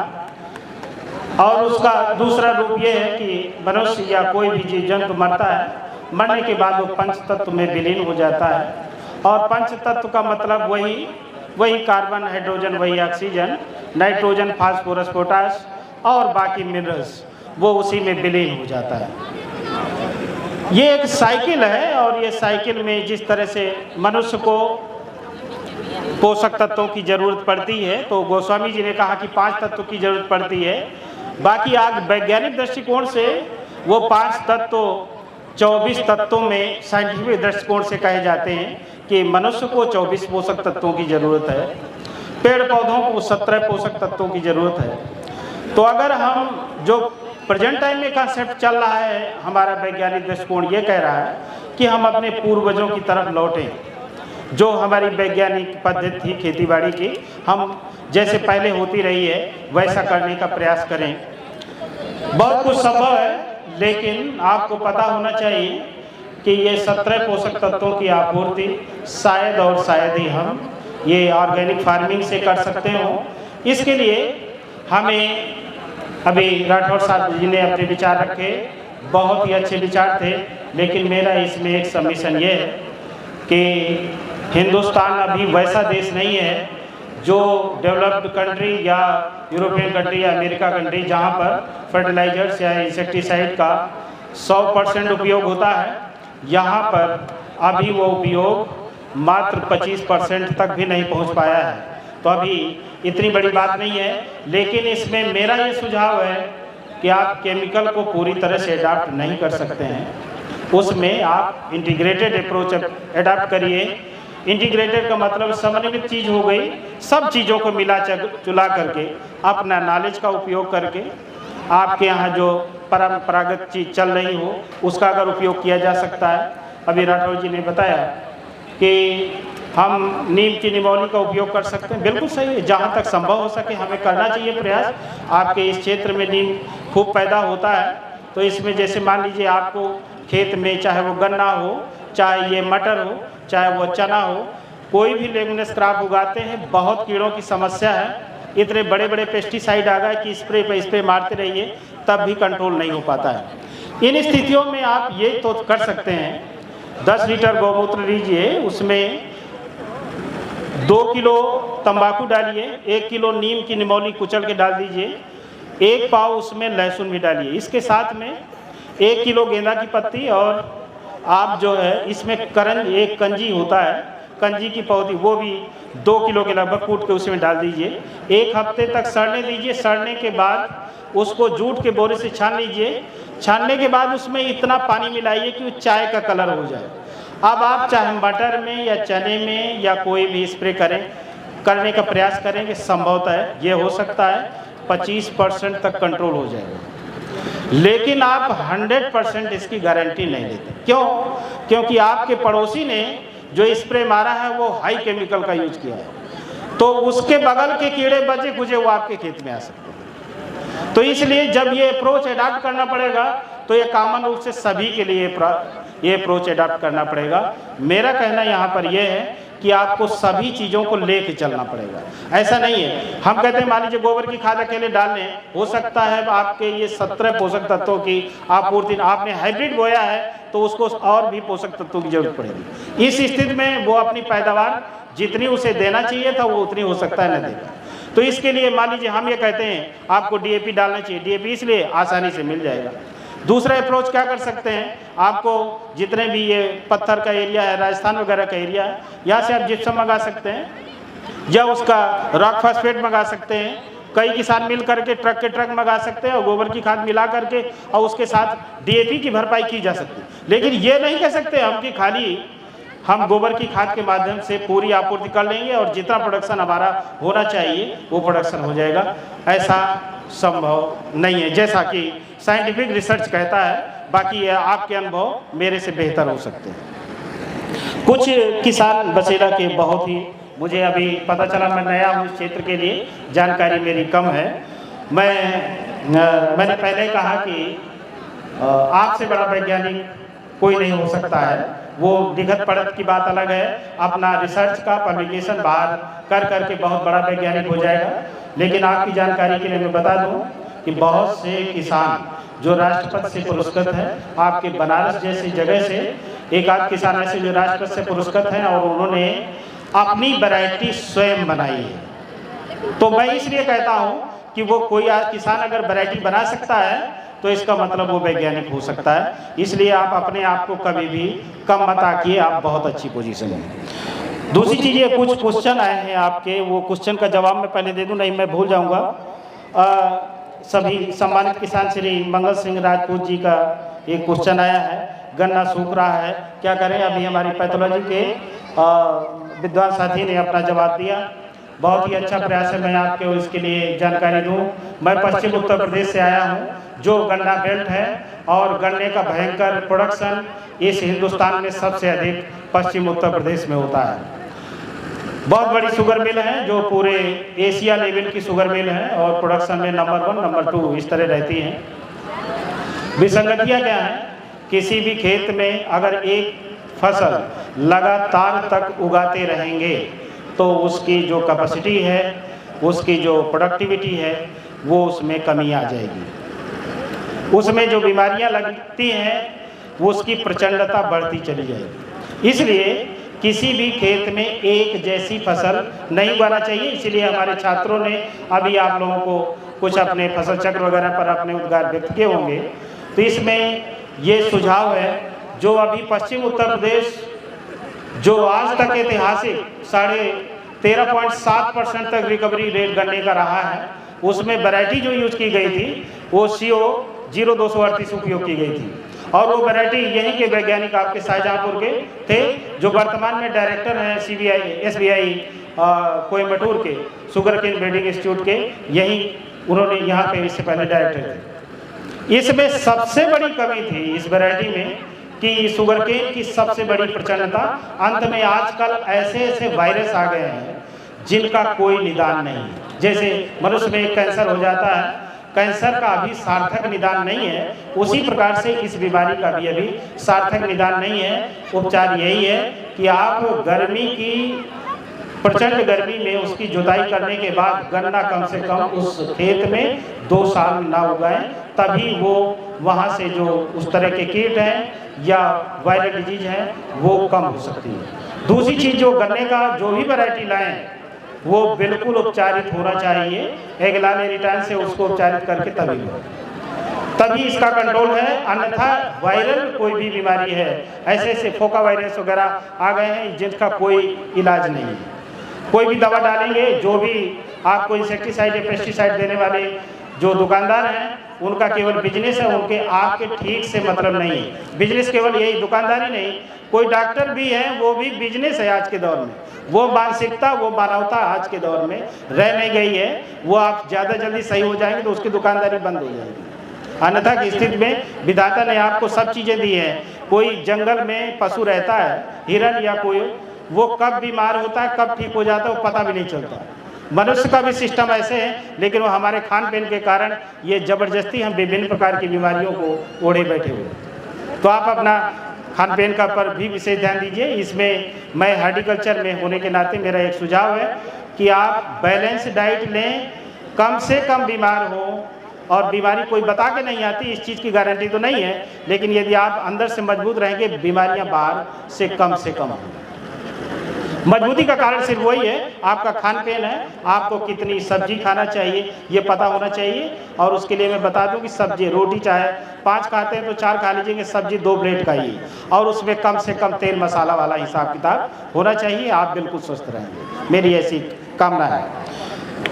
और उसका दूसरा रूप ये है कि मनुष्य या कोई भी जीव जंतु मरता है, मरने के बाद वो पंच तत्व में विलीन हो जाता है। और पंच तत्व का मतलब वही कार्बन, हाइड्रोजन, वही ऑक्सीजन, नाइट्रोजन, फास्फोरस, पोटास और बाकी मिनरल्स, वो उसी में विलीन हो जाता है। ये एक साइकिल है और ये साइकिल में जिस तरह से मनुष्य को पोषक तत्वों की ज़रूरत पड़ती है, तो गोस्वामी जी ने कहा कि 5 तत्वों की ज़रूरत पड़ती है। बाकी आज वैज्ञानिक दृष्टिकोण से वो 5 तत्व 24 तत्वों में साइंटिफिक दृष्टिकोण से कहे जाते हैं कि मनुष्य को 24 पोषक तत्वों की ज़रूरत है, पेड़ पौधों को 17 पोषक तत्वों की ज़रूरत है। तो अगर हम जो प्रेजेंट टाइम में कंसेप्ट चल रहा है, हमारा वैज्ञानिक दृष्टिकोण ये कह रहा है कि हम अपने पूर्वजों की तरफ लौटें, जो हमारी वैज्ञानिक पद्धति थी खेतीबाड़ी की, हम जैसे पहले होती रही है वैसा करने का प्रयास करें। बहुत कुछ संभव है, लेकिन आपको पता होना चाहिए कि ये 17 पोषक तत्वों की आपूर्ति शायद और शायद ही हम ये ऑर्गेनिक फार्मिंग से कर सकते हो। इसके लिए हमें अभी राठौर साहब जी ने अपने विचार रखे, बहुत ही अच्छे विचार थे, लेकिन मेरा इसमें एक सबमिशन ये है कि हिंदुस्तान अभी वैसा देश नहीं है जो डेवलप्ड कंट्री या यूरोपियन कंट्री या अमेरिका कंट्री जहाँ पर फर्टिलाइजर्स या इंसेक्टिसाइड का 100% उपयोग होता है। यहाँ पर अभी वो उपयोग मात्र 25% तक भी नहीं पहुँच पाया है। तो अभी इतनी बड़ी बात नहीं है, लेकिन इसमें मेरा ये सुझाव है कि आप केमिकल को पूरी तरह से अडाप्ट नहीं कर सकते हैं, उसमें आप इंटीग्रेटेड अप्रोच अडाप्ट करिए। इंटीग्रेटेड का मतलब समन्वित चीज़ हो गई, सब चीज़ों को मिला चुला करके अपना नॉलेज का उपयोग करके आपके यहाँ जो परंपरागत चीज़ चल रही हो उसका अगर उपयोग किया जा सकता है। अभी राठौर जी ने बताया कि हम नीम की निमौली का उपयोग कर सकते हैं, बिल्कुल सही है, जहाँ तक संभव हो सके हमें करना चाहिए प्रयास। आपके इस क्षेत्र में नीम खूब पैदा होता है, तो इसमें जैसे मान लीजिए आपको खेत में चाहे वो गन्ना हो, चाहे ये मटर हो, चाहे वो चना हो, कोई भी लेगुमिनस क्रॉप उगाते हैं, बहुत कीड़ों की समस्या है। इतने बड़े बड़े पेस्टिसाइड आ गए कि स्प्रे पे स्प्रे मारते रहिए तब भी कंट्रोल नहीं हो पाता है। इन स्थितियों में आप ये तो कर सकते हैं, 10 लीटर गौमूत्र लीजिए, उसमें 2 किलो तंबाकू डालिए, 1 किलो नीम की निमौली कुचल के डाल दीजिए, 1 पाव उसमें लहसुन भी डालिए, इसके साथ में 1 किलो गेंदा की पत्ती, और आप जो है इसमें एक कंजी होता है, कंजी की पौधी, वो भी 2 किलो के लगभग कूट के उसमें डाल दीजिए। 1 हफ्ते तक सड़ने दीजिए। सड़ने के बाद उसको जूट के बोरे से छान लीजिए। छानने के बाद उसमें इतना पानी मिलाइए कि वो चाय का कलर हो जाए। अब आप चाहे मटर में या चने में या कोई भी स्प्रे करने का प्रयास करेंगे, संभवतः ये हो सकता है 25% तक कंट्रोल हो जाएगा, लेकिन आप 100% इसकी गारंटी नहीं लेते। क्यों? क्योंकि आपके पड़ोसी ने जो स्प्रे मारा है वो हाई केमिकल का यूज किया है, तो उसके बगल के कीड़े बचे खुचे वो आपके खेत में आ सकते हैं। तो इसलिए जब ये अप्रोच अडॉप्ट करना पड़ेगा तो ये कॉमन रूप से सभी के लिए ये अप्रोच अडॉप्ट करना पड़ेगा। मेरा कहना यहाँ पर यह है कि आपको सभी चीज़ों को लेके चलना पड़ेगा। ऐसा नहीं है हम कहते हैं मान लीजिए गोबर की खाद अकेले डाल लें, हो सकता है आपके ये 17 पोषक तत्वों की आपूर्ति, आपने हाइब्रिड बोया है तो उसको और भी पोषक तत्वों की जरूरत पड़ेगी। इस स्थिति में वो अपनी पैदावार जितनी उसे देना चाहिए था वो उतनी हो सकता है न देगा। तो इसके लिए मान लीजिए हम ये कहते हैं आपको DAP डालना चाहिए, DAP इसलिए आसानी से मिल जाएगा। दूसरा अप्रोच क्या कर सकते हैं, आपको जितने भी ये पत्थर का एरिया है, राजस्थान वगैरह का एरिया है, यहाँ से आप जिप्सम मंगा सकते हैं या उसका रॉक फॉस्फेट मंगा सकते हैं। कई किसान मिल करके ट्रक के ट्रक मंगा सकते हैं और गोबर की खाद मिला करके और उसके साथ DAP की भरपाई की जा सकती है। लेकिन ये नहीं कह सकते हम कि खाली हम गोबर की खाद के माध्यम से पूरी आपूर्ति कर लेंगे और जितना प्रोडक्शन हमारा होना चाहिए वो प्रोडक्शन हो जाएगा, ऐसा संभव नहीं है, जैसा कि साइंटिफिक रिसर्च कहता है। बाकी आपके अनुभव मेरे से बेहतर हो सकते हैं। कुछ किसान बसेरा के बहुत ही, मुझे अभी पता चला, मैं नया हूँ इस क्षेत्र के लिए, जानकारी मेरी कम है। मैंने पहले कहा कि आपसे बड़ा वैज्ञानिक कोई नहीं हो सकता है, वो दिखत पड़त की बात अलग है, अपना रिसर्च का पब्लिकेशन बाहर कर करके बहुत बड़ा वैज्ञानिक हो जाएगा। लेकिन आपकी जानकारी के लिए मैं बता दूं कि बहुत से किसान जो राष्ट्रपति से पुरस्कृत हैं, आपके बनारस जैसी जगह से एक आध किसान ऐसे जो राष्ट्रपति से पुरस्कृत हैं और उन्होंने अपनी वैरायटी स्वयं बनाई है। तो मैं इसलिए कहता हूँ कि वो कोई किसान अगर वैरायटी बना सकता है तो इसका मतलब वो वैज्ञानिक हो सकता है। इसलिए आप अपने आप को कभी भी कम मत आकिए, आप बहुत अच्छी पोजीशन में। दूसरी चीज़, ये कुछ क्वेश्चन आए हैं आपके, वो क्वेश्चन का जवाब मैं पहले दे दूं, नहीं मैं भूल जाऊंगा। सभी सम्मानित किसान श्री मंगल सिंह राजपूत जी का एक क्वेश्चन आया है, गन्ना सूख रहा है क्या करें। अभी हमारी पैथोलॉजी के विद्वान साथी ने अपना जवाब दिया, बहुत ही अच्छा प्रयास है। मैं आपको इसके लिए जानकारी दूं, मैं पश्चिम उत्तर प्रदेश से आया हूं, जो गन्ना बेल्ट है और गन्ने का भयंकर प्रोडक्शन इस हिंदुस्तान में सबसे अधिक पश्चिम उत्तर प्रदेश में होता है। बहुत बड़ी शुगर मिल है जो पूरे एशिया लेवल की शुगर मिल है और प्रोडक्शन में नंबर 1 नंबर 2 इस तरह रहती हैं। विसंगतियाँ क्या हैं, किसी भी खेत में अगर एक फसल लगातार तक उगाते रहेंगे तो उसकी जो कैपेसिटी है, उसकी जो प्रोडक्टिविटी है, वो उसमें कमी आ जाएगी। उसमें जो बीमारियां लगती हैं वो उसकी प्रचंडता बढ़ती चली जाएगी। इसलिए किसी भी खेत में एक जैसी फसल नहीं उगाना चाहिए। इसलिए हमारे छात्रों ने अभी आप लोगों को कुछ अपने फसल चक्र वगैरह पर अपने उद्गार व्यक्त किए होंगे, तो इसमें ये सुझाव है जो अभी पश्चिम उत्तर प्रदेश जो आज तक ऐतिहासिक 13.7% तक रिकवरी रेट गन्ने का रहा है, उसमें वैरायटी जो यूज की गई थी वो CO 0238 उपयोग की गई थी और वो वैरायटी यहीं के वैज्ञानिक आपके शाहजहाँपुर के थे जो वर्तमान में डायरेक्टर हैं SBI कोयम्बटूर के शुगर केन ब्रीडिंग इंस्टीट्यूट के, यहीं उन्होंने यहाँ पे इससे पहले डायरेक्टर थे। इसमें सबसे बड़ी कमी थी इस वैरायटी में कि शुगर केन की सबसे बड़ी प्रचंडता, अंत में आजकल ऐसे वायरस आ गए हैं जिनका कोई निदान नहीं। जैसे मनुष्य में एक कैंसर हो जाता है, कैंसर का अभी सार्थक निदान नहीं है, उसी प्रकार से इस बीमारी का भी अभी सार्थक निदान नहीं है। उपचार यही है कि आप गर्मी की प्रचंड गर्मी में उसकी जुताई करने के बाद गन्ना कम से कम उस खेत में 2 साल ना उगाएं, तभी वो वहाँ से जो उस तरह के कीट हैं या वायरल डिजीज हैं वो कम हो सकती है। दूसरी चीज़, जो गन्ने का जो भी वैरायटी लाएं वो बिल्कुल उपचारित होना चाहिए। एग्लानेरिटाइन से उसको उपचारित करके तभी इसका कंट्रोल है, अन्यथा वायरल कोई भी बीमारी है, ऐसे फोका वायरस वगैरह आ गए हैं जिनका कोई इलाज नहीं है। कोई भी दवा डालेंगे, जो भी आपको इंसेक्टिसाइड या पेस्टिसाइड देने वाले जो दुकानदार हैं उनका केवल बिजनेस है, उनके आपके ठीक से मतलब नहीं है। बिजनेस केवल यही दुकानदारी नहीं, कोई डॉक्टर भी है वो भी बिजनेस है आज के दौर में। वो मानसिकता, वो मानवता आज के दौर में रह नहीं गई है। वो आप ज़्यादा जल्दी सही हो जाएंगे तो उसकी दुकानदारी बंद हो जाएगी। अन्यथा की स्थिति में विधाता ने आपको सब चीज़ें दी हैं। कोई जंगल में पशु रहता है, हिरन या कोई, वो कब बीमार होता है कब ठीक हो जाता है वो पता भी नहीं चलता। मनुष्य का भी सिस्टम ऐसे है, लेकिन वो हमारे खान पीन के कारण ये ज़बरदस्ती हम विभिन्न प्रकार की बीमारियों को ओढ़े बैठे हुए। तो आप अपना खान पीन का पर भी विशेष ध्यान दीजिए। इसमें मैं हार्टिकल्चर में होने के नाते मेरा एक सुझाव है कि आप बैलेंस डाइट लें, कम से कम बीमार हो, और बीमारी कोई बता के नहीं आती, इस चीज़ की गारंटी तो नहीं है, लेकिन यदि आप अंदर से मजबूत रहेंगे बीमारियां बाहर से कम हों। मजबूती का कारण सिर्फ वही है आपका खान पीन है। आपको कितनी सब्जी खाना चाहिए ये पता होना चाहिए, और उसके लिए मैं बता दूं कि सब्जी, रोटी चाहे 5 खाते हैं तो 4 खा लीजिएगा, सब्जी 2 प्लेट खाइए, और उसमें कम से कम तेल मसाला वाला हिसाब किताब होना चाहिए। आप बिल्कुल स्वस्थ रहेंगे, मेरी ऐसी कामना है।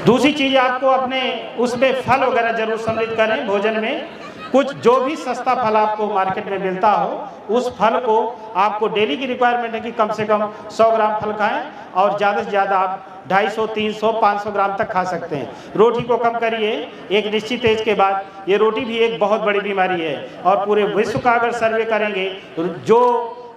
दूसरी चीज़, आपको अपने उसमें फल वगैरह जरूर सम्मिलित करें भोजन में। कुछ जो भी सस्ता फल आपको मार्केट में मिलता हो उस फल को आपको डेली की रिक्वायरमेंट है कि कम से कम 100 ग्राम फल खाएं, और ज़्यादा से ज़्यादा आप 250, 300, 500 ग्राम तक खा सकते हैं। रोटी को कम करिए एक निश्चित एज के बाद। ये रोटी भी एक बहुत बड़ी बीमारी है, और पूरे विश्व का अगर सर्वे करेंगे जो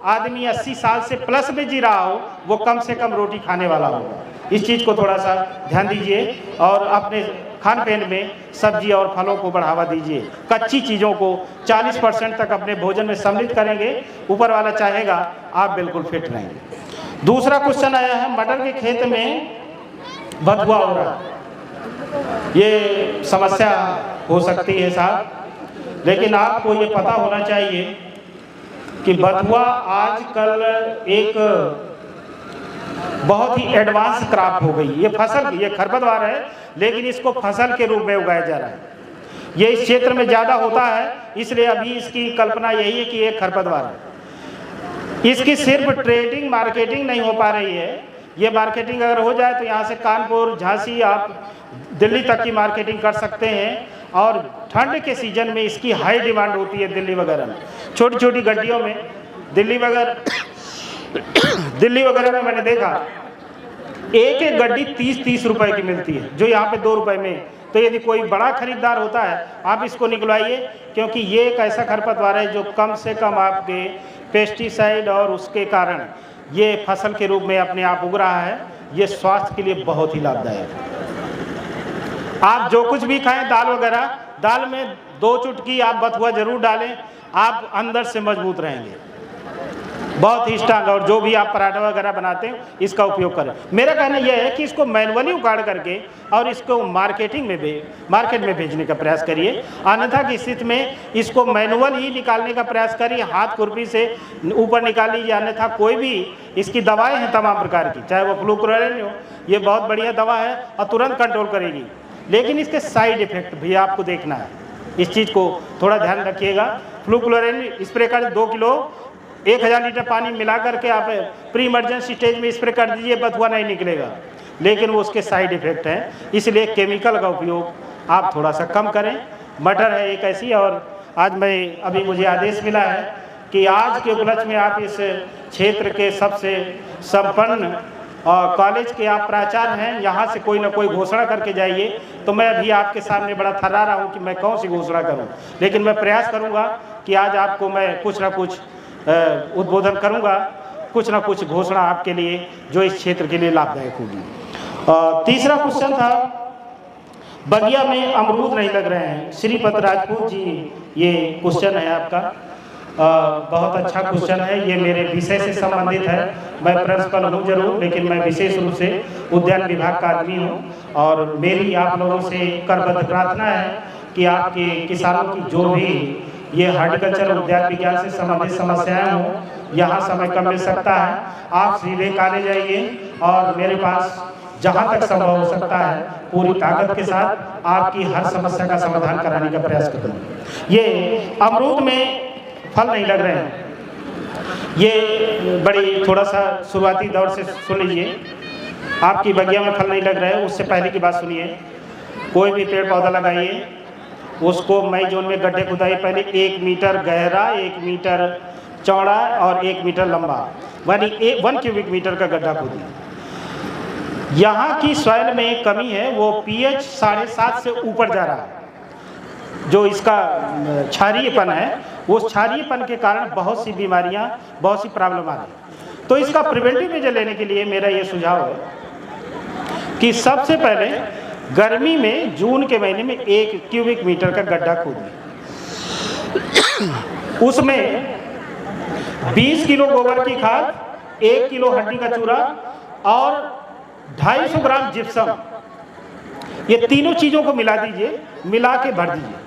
आदमी 80 साल से प्लस में जी रहा हो वो कम से कम रोटी खाने वाला होगा। इस चीज़ को थोड़ा सा ध्यान दीजिए, और अपने खान पीन में सब्जी और फलों को बढ़ावा दीजिए। कच्ची चीज़ों को 40% तक अपने भोजन में सम्मिलित करेंगे, ऊपर वाला चाहेगा आप बिल्कुल फिट रहेंगे। दूसरा क्वेश्चन आया है, मटर के खेत में बथुआ हो रहा है, ये समस्या हो सकती है साहब, लेकिन आपको ये पता होना चाहिए कि बथुआ आजकल एक बहुत ही एडवांस क्रॉप हो गई। ये फसल, ये खरपतवार है, लेकिन इसको फसल के रूप में उगाया जा रहा है। ये इस क्षेत्र में ज़्यादा होता है, इसलिए अभी इसकी कल्पना यही है कि ये खरपतवार है। इसकी सिर्फ ट्रेडिंग मार्केटिंग नहीं हो पा रही है। ये मार्केटिंग अगर हो जाए तो यहाँ से कानपुर, झांसी, आप दिल्ली तक की मार्केटिंग कर सकते हैं, और ठंड के सीजन में इसकी हाई डिमांड होती है। दिल्ली वगैरह में छोटी छोटी गड्डियों में, दिल्ली वगैरह में मैंने देखा एक गड्डी 30-30 रुपए की मिलती है, जो यहाँ पे 2 रुपए में। तो यदि कोई बड़ा खरीदार होता है आप इसको निकलवाइए, क्योंकि ये एक ऐसा खरपतवार है जो कम से कम आपके पेस्टिसाइड और उसके कारण ये फसल के रूप में अपने आप उग रहा है। ये स्वास्थ्य के लिए बहुत ही लाभदायक है। आप जो कुछ भी खाएं, दाल वगैरह, दाल में 2 चुटकी आप बथुआ जरूर डालें, आप अंदर से मजबूत रहेंगे, बहुत ही स्ट्रांग। और जो भी आप पराठा वगैरह बनाते हैं इसका उपयोग करें। मेरा कहना यह है कि इसको मैनुअली उगाड़ करके और इसको मार्केट में भेजने का प्रयास करिए। अन्यथा की स्थिति में इसको मैनुअल ही निकालने का प्रयास करिए, हाथ खुरपी से ऊपर निकाल लीजिए। अन्यथा कोई भी इसकी दवाएं हैं तमाम प्रकार की, चाहे वो फ्लूक्लोराइन हो, ये बहुत बढ़िया दवा है और तुरंत कंट्रोल करेगी। लेकिन इसके साइड इफेक्ट भी आपको देखना है, इस चीज़ को थोड़ा ध्यान रखिएगा। फ्लूक्लोराइन स्प्रे कर 2 किलो 1000 लीटर पानी मिला करके आप प्री इमरजेंसी स्टेज में स्प्रे कर दीजिए, बथुआ नहीं निकलेगा, लेकिन वो उसके साइड इफेक्ट हैं, इसलिए केमिकल का उपयोग आप थोड़ा सा कम करें। मटर है एक ऐसी, और आज अभी मुझे आदेश मिला है कि आज के उपलक्ष्य में आप इस क्षेत्र के सबसे संपन्न कॉलेज के आप प्राचार्य हैं, यहाँ से कोई ना कोई घोषणा करके जाइए। तो मैं अभी आपके सामने बड़ा थर्रा रहा हूँ कि मैं कौन सी घोषणा करूँ, लेकिन मैं प्रयास करूँगा कि आज आपको मैं कुछ ना कुछ उद्बोधन करूँगा, कुछ ना कुछ घोषणा आपके लिए जो इस क्षेत्र के लिए लाभदायक होगी। तीसरा क्वेश्चन था, बगिया में अमरूद नहीं लग रहे हैं। श्रीपत राजपूत जी, ये क्वेश्चन है आपका, बहुत अच्छा क्वेश्चन है। ये मेरे विषय से संबंधित है। मैं प्रिंसिपल हूँ जरूर, लेकिन मैं विशेष रूप से उद्यान विभाग का आदमी हूँ, और मेरी आप लोगों से करबद्ध प्रार्थना है कि आपके किसानों की जो भी ये हॉर्टिकल्चर उद्यान विज्ञान से संबंधित समस्याएं हों, यहाँ समय कम मिल सकता है, आप सीधे कॉलेज आइए और मेरे पास जहाँ तक संभव हो सकता है पूरी ताकत के साथ आपकी हर समस्या का समाधान कराने का प्रयास करूँगा। ये अमरूद में फल नहीं लग रहे हैं, ये बड़ी थोड़ा सा शुरुआती दौर से सुन लीजिए। आपकी बगिया में फल नहीं लग रहे हैं, उससे पहले की बात सुनिए। कोई भी पेड़ पौधा लगाइए, उसको मई जून में गड्ढे खुदाइए। पहले 1 मीटर गहरा, 1 मीटर चौड़ा और 1 मीटर लंबा, 1 क्यूबिक मीटर का गड्ढा खोदिए। यहाँ की सॉइल में कमी है, वो pH 7.5 से ऊपर जा रहा है। जो इसका क्षारीयपन है, वो क्षारीयपन के कारण बहुत सी बीमारियां, बहुत सी प्रॉब्लम आ रही। तो इसका प्रिवेंटिव मेजर लेने के लिए मेरा ये सुझाव है कि सबसे पहले गर्मी में जून के महीने में 1 क्यूबिक मीटर का गड्ढा खोदिए, उसमें 20 किलो गोबर की खाद, 1 किलो हड्डी का चूरा और 250 ग्राम जिप्सम, ये तीनों चीज़ों को मिला दीजिए, मिला के भर दीजिए।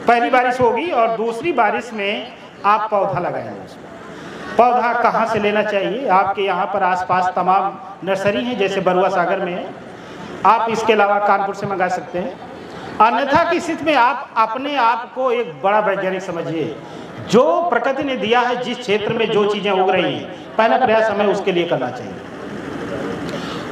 पहली बारिश होगी और दूसरी बारिश में आप पौधा लगाएंगे। पौधा कहाँ से लेना चाहिए? आपके यहाँ पर आसपास तमाम नर्सरी हैं, जैसे बरुआ सागर में है, आप इसके अलावा कानपुर से मंगा सकते हैं। अन्यथा की स्थिति में आप अपने आप को एक बड़ा वैज्ञानिक समझिए। जो प्रकृति ने दिया है, जिस क्षेत्र में जो चीज़ें उग रही हैं, पहला प्रयास हमें उसके लिए करना चाहिए।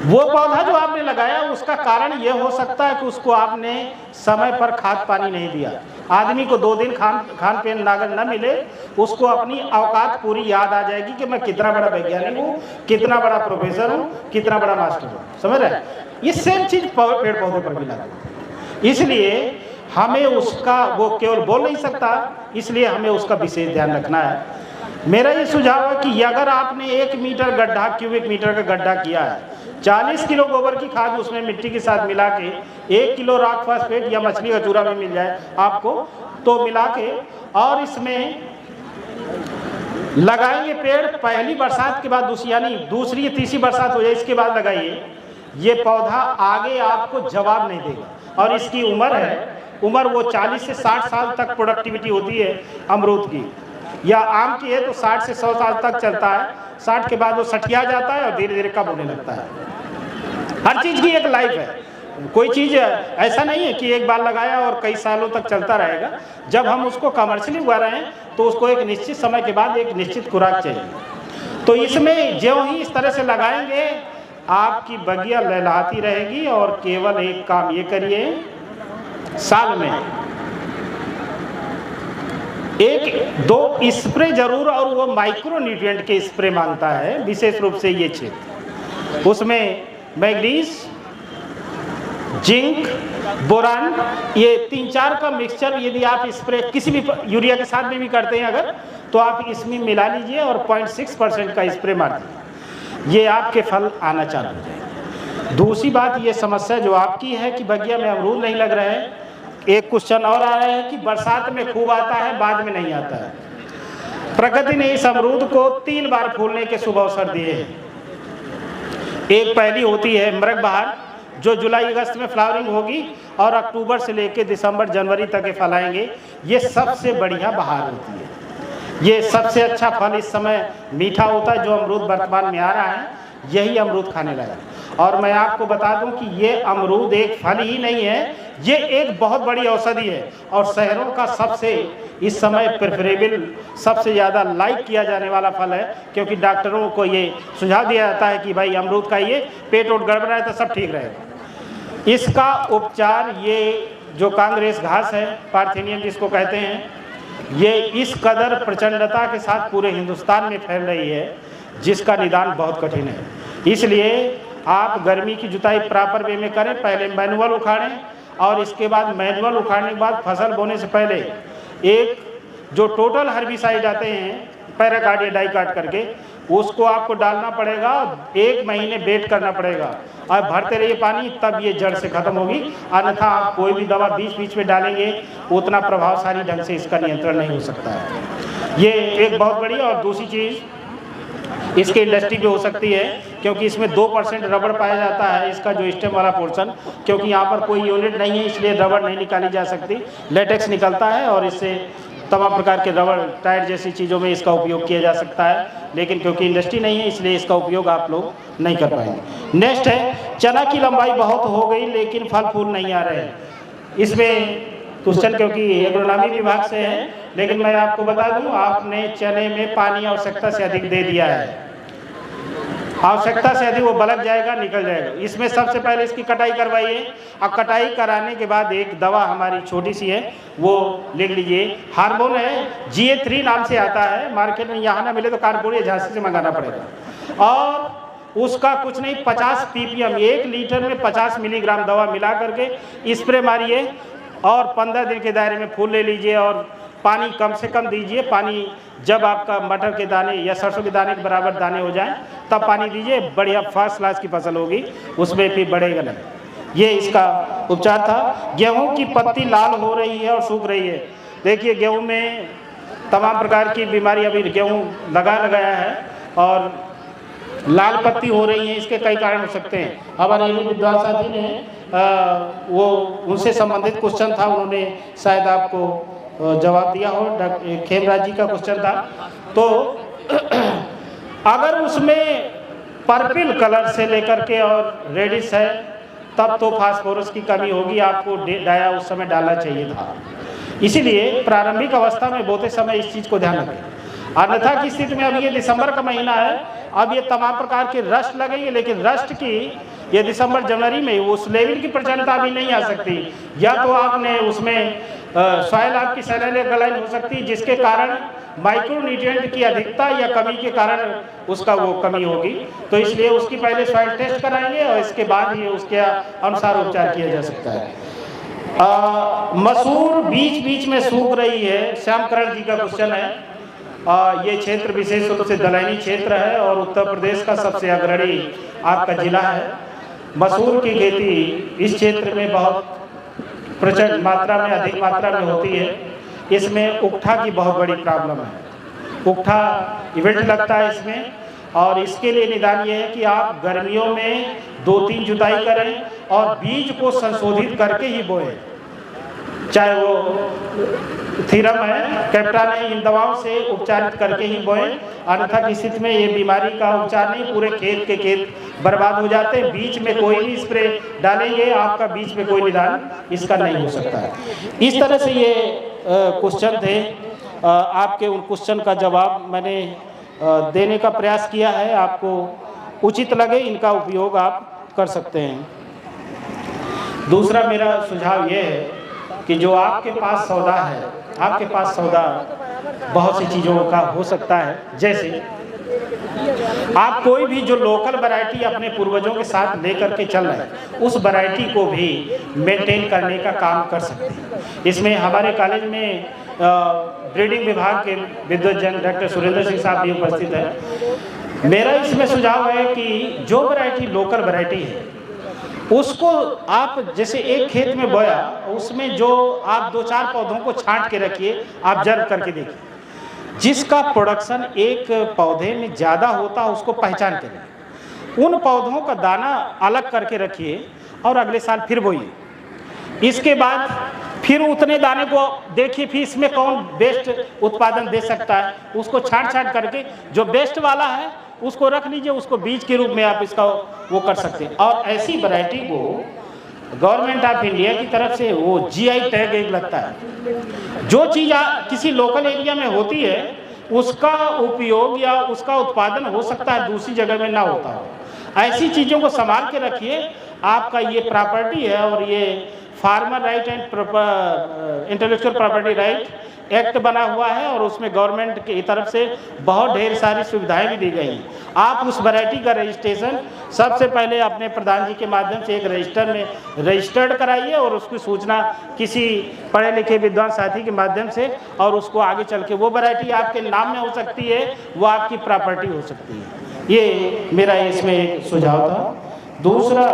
वो पौधा जो आपने लगाया, उसका कारण यह हो सकता है कि उसको आपने समय पर खाद पानी नहीं दिया। आदमी को 2 दिन खान पेन नागर न मिले, उसको अपनी औकात पूरी याद आ जाएगी कि मैं कितना बड़ा वैज्ञानिक हूँ, कितना बड़ा प्रोफेसर हूँ, कितना बड़ा मास्टर हूँ। समझ रहे हैं? ये सेम चीज़ पेड़ पौधे पर भी लागू। इसलिए हमें उसका, वो केवल बोल नहीं सकता, इसलिए हमें उसका विशेष ध्यान रखना है। मेरा ये सुझाव है कि अगर आपने 1 मीटर गड्ढा, क्यूबिक मीटर का गड्ढा किया है, 40 किलो गोबर की खाद उसमें मिट्टी के साथ मिला के, 1 किलो रॉक फास्फेट या मछली का चूरा में मिल जाए आपको, तो मिला के और इसमें लगाएंगे पेड़। पहली बरसात के बाद यानी दूसरी या तीसरी बरसात हो जाए, इसके बाद लगाइए। ये पौधा आगे आपको जवाब नहीं देगा। और इसकी उम्र है, उम्र वो 40 से 60 साल तक प्रोडक्टिविटी होती है अमरूद की, या आम की है तो 60 से 100 साल तक चलता है। 60 के बाद वो सठिया जाता है और धीरे धीरे कम होने लगता है। हर चीज़ की एक लाइफ है, कोई चीज़ ऐसा नहीं है कि एक बार लगाया और कई सालों तक चलता रहेगा। जब हम उसको कमर्शियली उगा रहे हैं तो उसको एक निश्चित समय के बाद एक निश्चित खुराक चाहिए। तो इसमें जो ही इस तरह से लगाएंगे, आपकी बगिया लहलहाती रहेगी। और केवल एक काम ये करिए, साल में 1-2 स्प्रे जरूर, और वो माइक्रो न्यूट्रिएंट के स्प्रे मांगता है विशेष रूप से ये क्षेत्र। उसमें मैग्नीज, जिंक, बोरान, ये 3-4 का मिक्सचर यदि आप स्प्रे किसी भी यूरिया के साथ में भी करते हैं अगर, तो आप इसमें मिला लीजिए और 0.6% का स्प्रे मार दीजिए। ये आपके फल आना चालू हो जाएंगे। दूसरी बात ये समस्या जो आपकी है कि बगिया में अमरूद नहीं लग रहे हैं, एक क्वेश्चन और आ रहा है कि बरसात में खूब आता है, बाद में नहीं आता है। प्रकृति ने इस अमरूद को 3 बार फूलने के शुभ अवसर दिए हैं। एक पहली होती है मृग बहार, जो जुलाई अगस्त में फ्लावरिंग होगी और अक्टूबर से लेकर दिसंबर जनवरी तक ये फल आएंगे। ये सबसे बढ़िया बहार होती है। ये सबसे अच्छा फल इस समय मीठा होता है। जो अमरूद वर्तमान में आ रहा है यही अमरूद खाने लगा। और मैं आपको बता दूं कि ये अमरूद एक फल ही नहीं है, ये एक बहुत बड़ी औषधि है और शहरों का सबसे इस समय प्रेफरेबल, सबसे ज़्यादा लाइक किया जाने वाला फल है, क्योंकि डॉक्टरों को ये सुझाव दिया जाता है कि भाई अमरूद खाइए, पेट वोट गड़बड़ा है तो सब ठीक रहेगा। इसका उपचार, ये जो कांग्रेस घास है, पार्थेनियम जिसको कहते हैं, ये इस कदर प्रचंडता के साथ पूरे हिंदुस्तान में फैल रही है जिसका निदान बहुत कठिन है। इसलिए आप गर्मी की जुताई प्रॉपर वे में करें, पहले मैनुअल उखाड़ें और इसके बाद मैनुअल उखाड़ने के बाद फसल बोने से पहले एक जो टोटल हर्बिसाइड आते हैं पैराकार्ड या डाइकार्ड करके, उसको आपको डालना पड़ेगा। 1 महीने वेट करना पड़ेगा और भरते रहिए पानी, तब ये जड़ से खत्म होगी। अन्यथा आप कोई भी दवा बीच में डालेंगे उतना प्रभावशाली ढंग से इसका नियंत्रण नहीं हो सकता है। ये एक बहुत बड़ी। और दूसरी चीज़, इसकी इंडस्ट्री भी हो सकती है, क्योंकि इसमें 2% रबड़ पाया जाता है, इसका जो स्टेम वाला पोर्शन, क्योंकि यहाँ पर कोई यूनिट नहीं है इसलिए रबड़ नहीं निकाली जा सकती। लेटेक्स निकलता है और इससे तमाम प्रकार के रबड़, टायर जैसी चीज़ों में इसका उपयोग किया जा सकता है, लेकिन क्योंकि इंडस्ट्री नहीं है इसलिए इसका उपयोग आप लोग नहीं कर पाएंगे। नेक्स्ट है, चना की लंबाई बहुत हो गई लेकिन फल फूल नहीं आ रहे हैं। इसमें क्वेश्चन क्योंकि एग्रोनॉमी विभाग से है, लेकिन मैं आपको बता दूं, आपने चने में पानी आवश्यकता से अधिक दे दिया है। आवश्यकता से अधिक वो बलक जाएगा, निकल जाएगा। इसमें सबसे पहले इसकी कटाई करवाइए और कटाई कराने के बाद एक दवा हमारी छोटी सी है, वो लिख लीजिए। हार्मोन है, GA3 नाम से आता है, मार्केट में यहाँ ना मिले तो कानपुर या झांसी से मंगाना पड़ेगा। और उसका कुछ नहीं, 50 ppm, 1 लीटर में 50 मिलीग्राम दवा मिला करके स्प्रे मारिए और 15 दिन के दायरे में फूल ले लीजिए और पानी कम से कम दीजिए। पानी जब आपका मटर के दाने या सरसों के दाने के बराबर दाने हो जाएं तब पानी दीजिए। बढ़िया फर्स्ट क्लास की फसल होगी, उसमें फिर बढ़ेगा नहीं। ये इसका उपचार था। गेहूं की पत्ती लाल हो रही है और सूख रही है। देखिए गेहूं में तमाम प्रकार की बीमारी, अभी गेहूं लगाया है और लाल पत्ती हो रही है, इसके कई कारण हो सकते हैं। हमारे विद्वान साथी ने वो उनसे संबंधित क्वेश्चन था, उन्होंने शायद आपको जवाब दिया हो। खेमराज जी का क्वेश्चन था। तो अगर उसमें पर्पल कलर से लेकर के और रेडिश है तब तो फास्फोरस की कमी होगी, आपको डाया उस समय डालना चाहिए था। इसीलिए प्रारंभिक अवस्था में बोते समय इस चीज़ को ध्यान रखें। अन्यथा की स्थिति में, अब ये दिसंबर का महीना है, अब ये तमाम प्रकार के रस्ट लगेंगे, लेकिन रस्ट की ये दिसंबर जनवरी में उस लेवल की प्रचंडता अभी नहीं आ सकती। या तो आपने उसमें सॉइल आपकी सैलिन एल्कलाइन हो सकती है, जिसके कारण माइक्रोन्यूट्रिएंट की अधिकता या कमी के कारण उसका वो कमी होगी। तो इसलिए उसकी पहले सॉइल टेस्ट कराएंगे और इसके बाद ही उसके अनुसार उपचार किया जा सकता है। मसूर बीच में सूख रही है, श्यामकरण जी का क्वेश्चन है। ये क्षेत्र विशेष रूप से दलहनी क्षेत्र है और उत्तर प्रदेश का सबसे अग्रणी आपका जिला है। मसूर की खेती इस क्षेत्र में बहुत प्रचंड मात्रा में, अधिक मात्रा में होती है। इसमें उकठा की बहुत बड़ी प्रॉब्लम है। उकठा इवेंट लगता है इसमें, और इसके लिए निदान ये है कि आप गर्मियों में 2-3 जुताई करें और बीज को संशोधित करके ही बोएं। चाहे वो थीरम है, कैप्टान है, इन दवाओं से उपचारित करके ही बोएं। अन्यथा की स्थिति में ये बीमारी का उपचार नहीं, पूरे खेत के खेत बर्बाद हो जाते हैं। बीच में कोई भी स्प्रे डालेंगे, आपका बीच में कोई निदान इसका नहीं हो सकता है। इस तरह से ये क्वेश्चन थे। आपके उन क्वेश्चन का जवाब मैंने देने का प्रयास किया है। आपको उचित लगे इनका उपयोग आप कर सकते हैं। दूसरा मेरा सुझाव ये है कि जो आपके पास सौदा है, आपके पास सौदा बहुत सी चीज़ों का हो सकता है। जैसे आप कोई भी जो लोकल वैरायटी अपने पूर्वजों के साथ लेकर के चल रहे हैं, उस वैरायटी को भी मेंटेन करने का काम कर सकते हैं। इसमें हमारे कॉलेज में ब्रीडिंग विभाग के विद्वजन डॉक्टर सुरेंद्र सिंह साहब भी उपस्थित है। मेरा इसमें सुझाव है कि जो वैरायटी लोकल वैरायटी है उसको आप जैसे एक खेत में बोया, उसमें जो आप 2-4 पौधों को छांट के रखिए, आप ऑब्जर्व करके देखिए, जिसका प्रोडक्शन एक पौधे में ज़्यादा होता है उसको पहचान करें, उन पौधों का दाना अलग करके रखिए और अगले साल फिर बोइए। इसके बाद फिर उतने दाने को देखिए, फिर इसमें कौन बेस्ट उत्पादन दे सकता है, उसको छांट करके जो बेस्ट वाला है उसको रख लीजिए, उसको बीज के रूप में आप इसका वो कर सकते हैं। और ऐसी वैरायटी को गवर्नमेंट ऑफ इंडिया की तरफ से वो जीआई टैग एक लगता है। जो चीज़ किसी लोकल एरिया में होती है उसका उपयोग या उसका उत्पादन हो सकता है दूसरी जगह में ना होता हो। ऐसी चीज़ों को संभाल के रखिए, आपका ये प्रॉपर्टी है। और ये farmer right and intellectual property right act बना हुआ है और उसमें गवर्नमेंट की तरफ से बहुत ढेर सारी सुविधाएं भी दी गई हैं। आप उस वैरायटी का रजिस्ट्रेशन सबसे पहले अपने प्रधान जी के माध्यम से एक रजिस्टर में रजिस्टर्ड कराइए और उसकी सूचना किसी पढ़े लिखे विद्वान साथी के माध्यम से, और उसको आगे चल के वो वैरायटी आपके नाम में हो सकती है, वो आपकी प्रॉपर्टी हो सकती है। ये मेरा इसमें एक सुझाव था। दूसरा,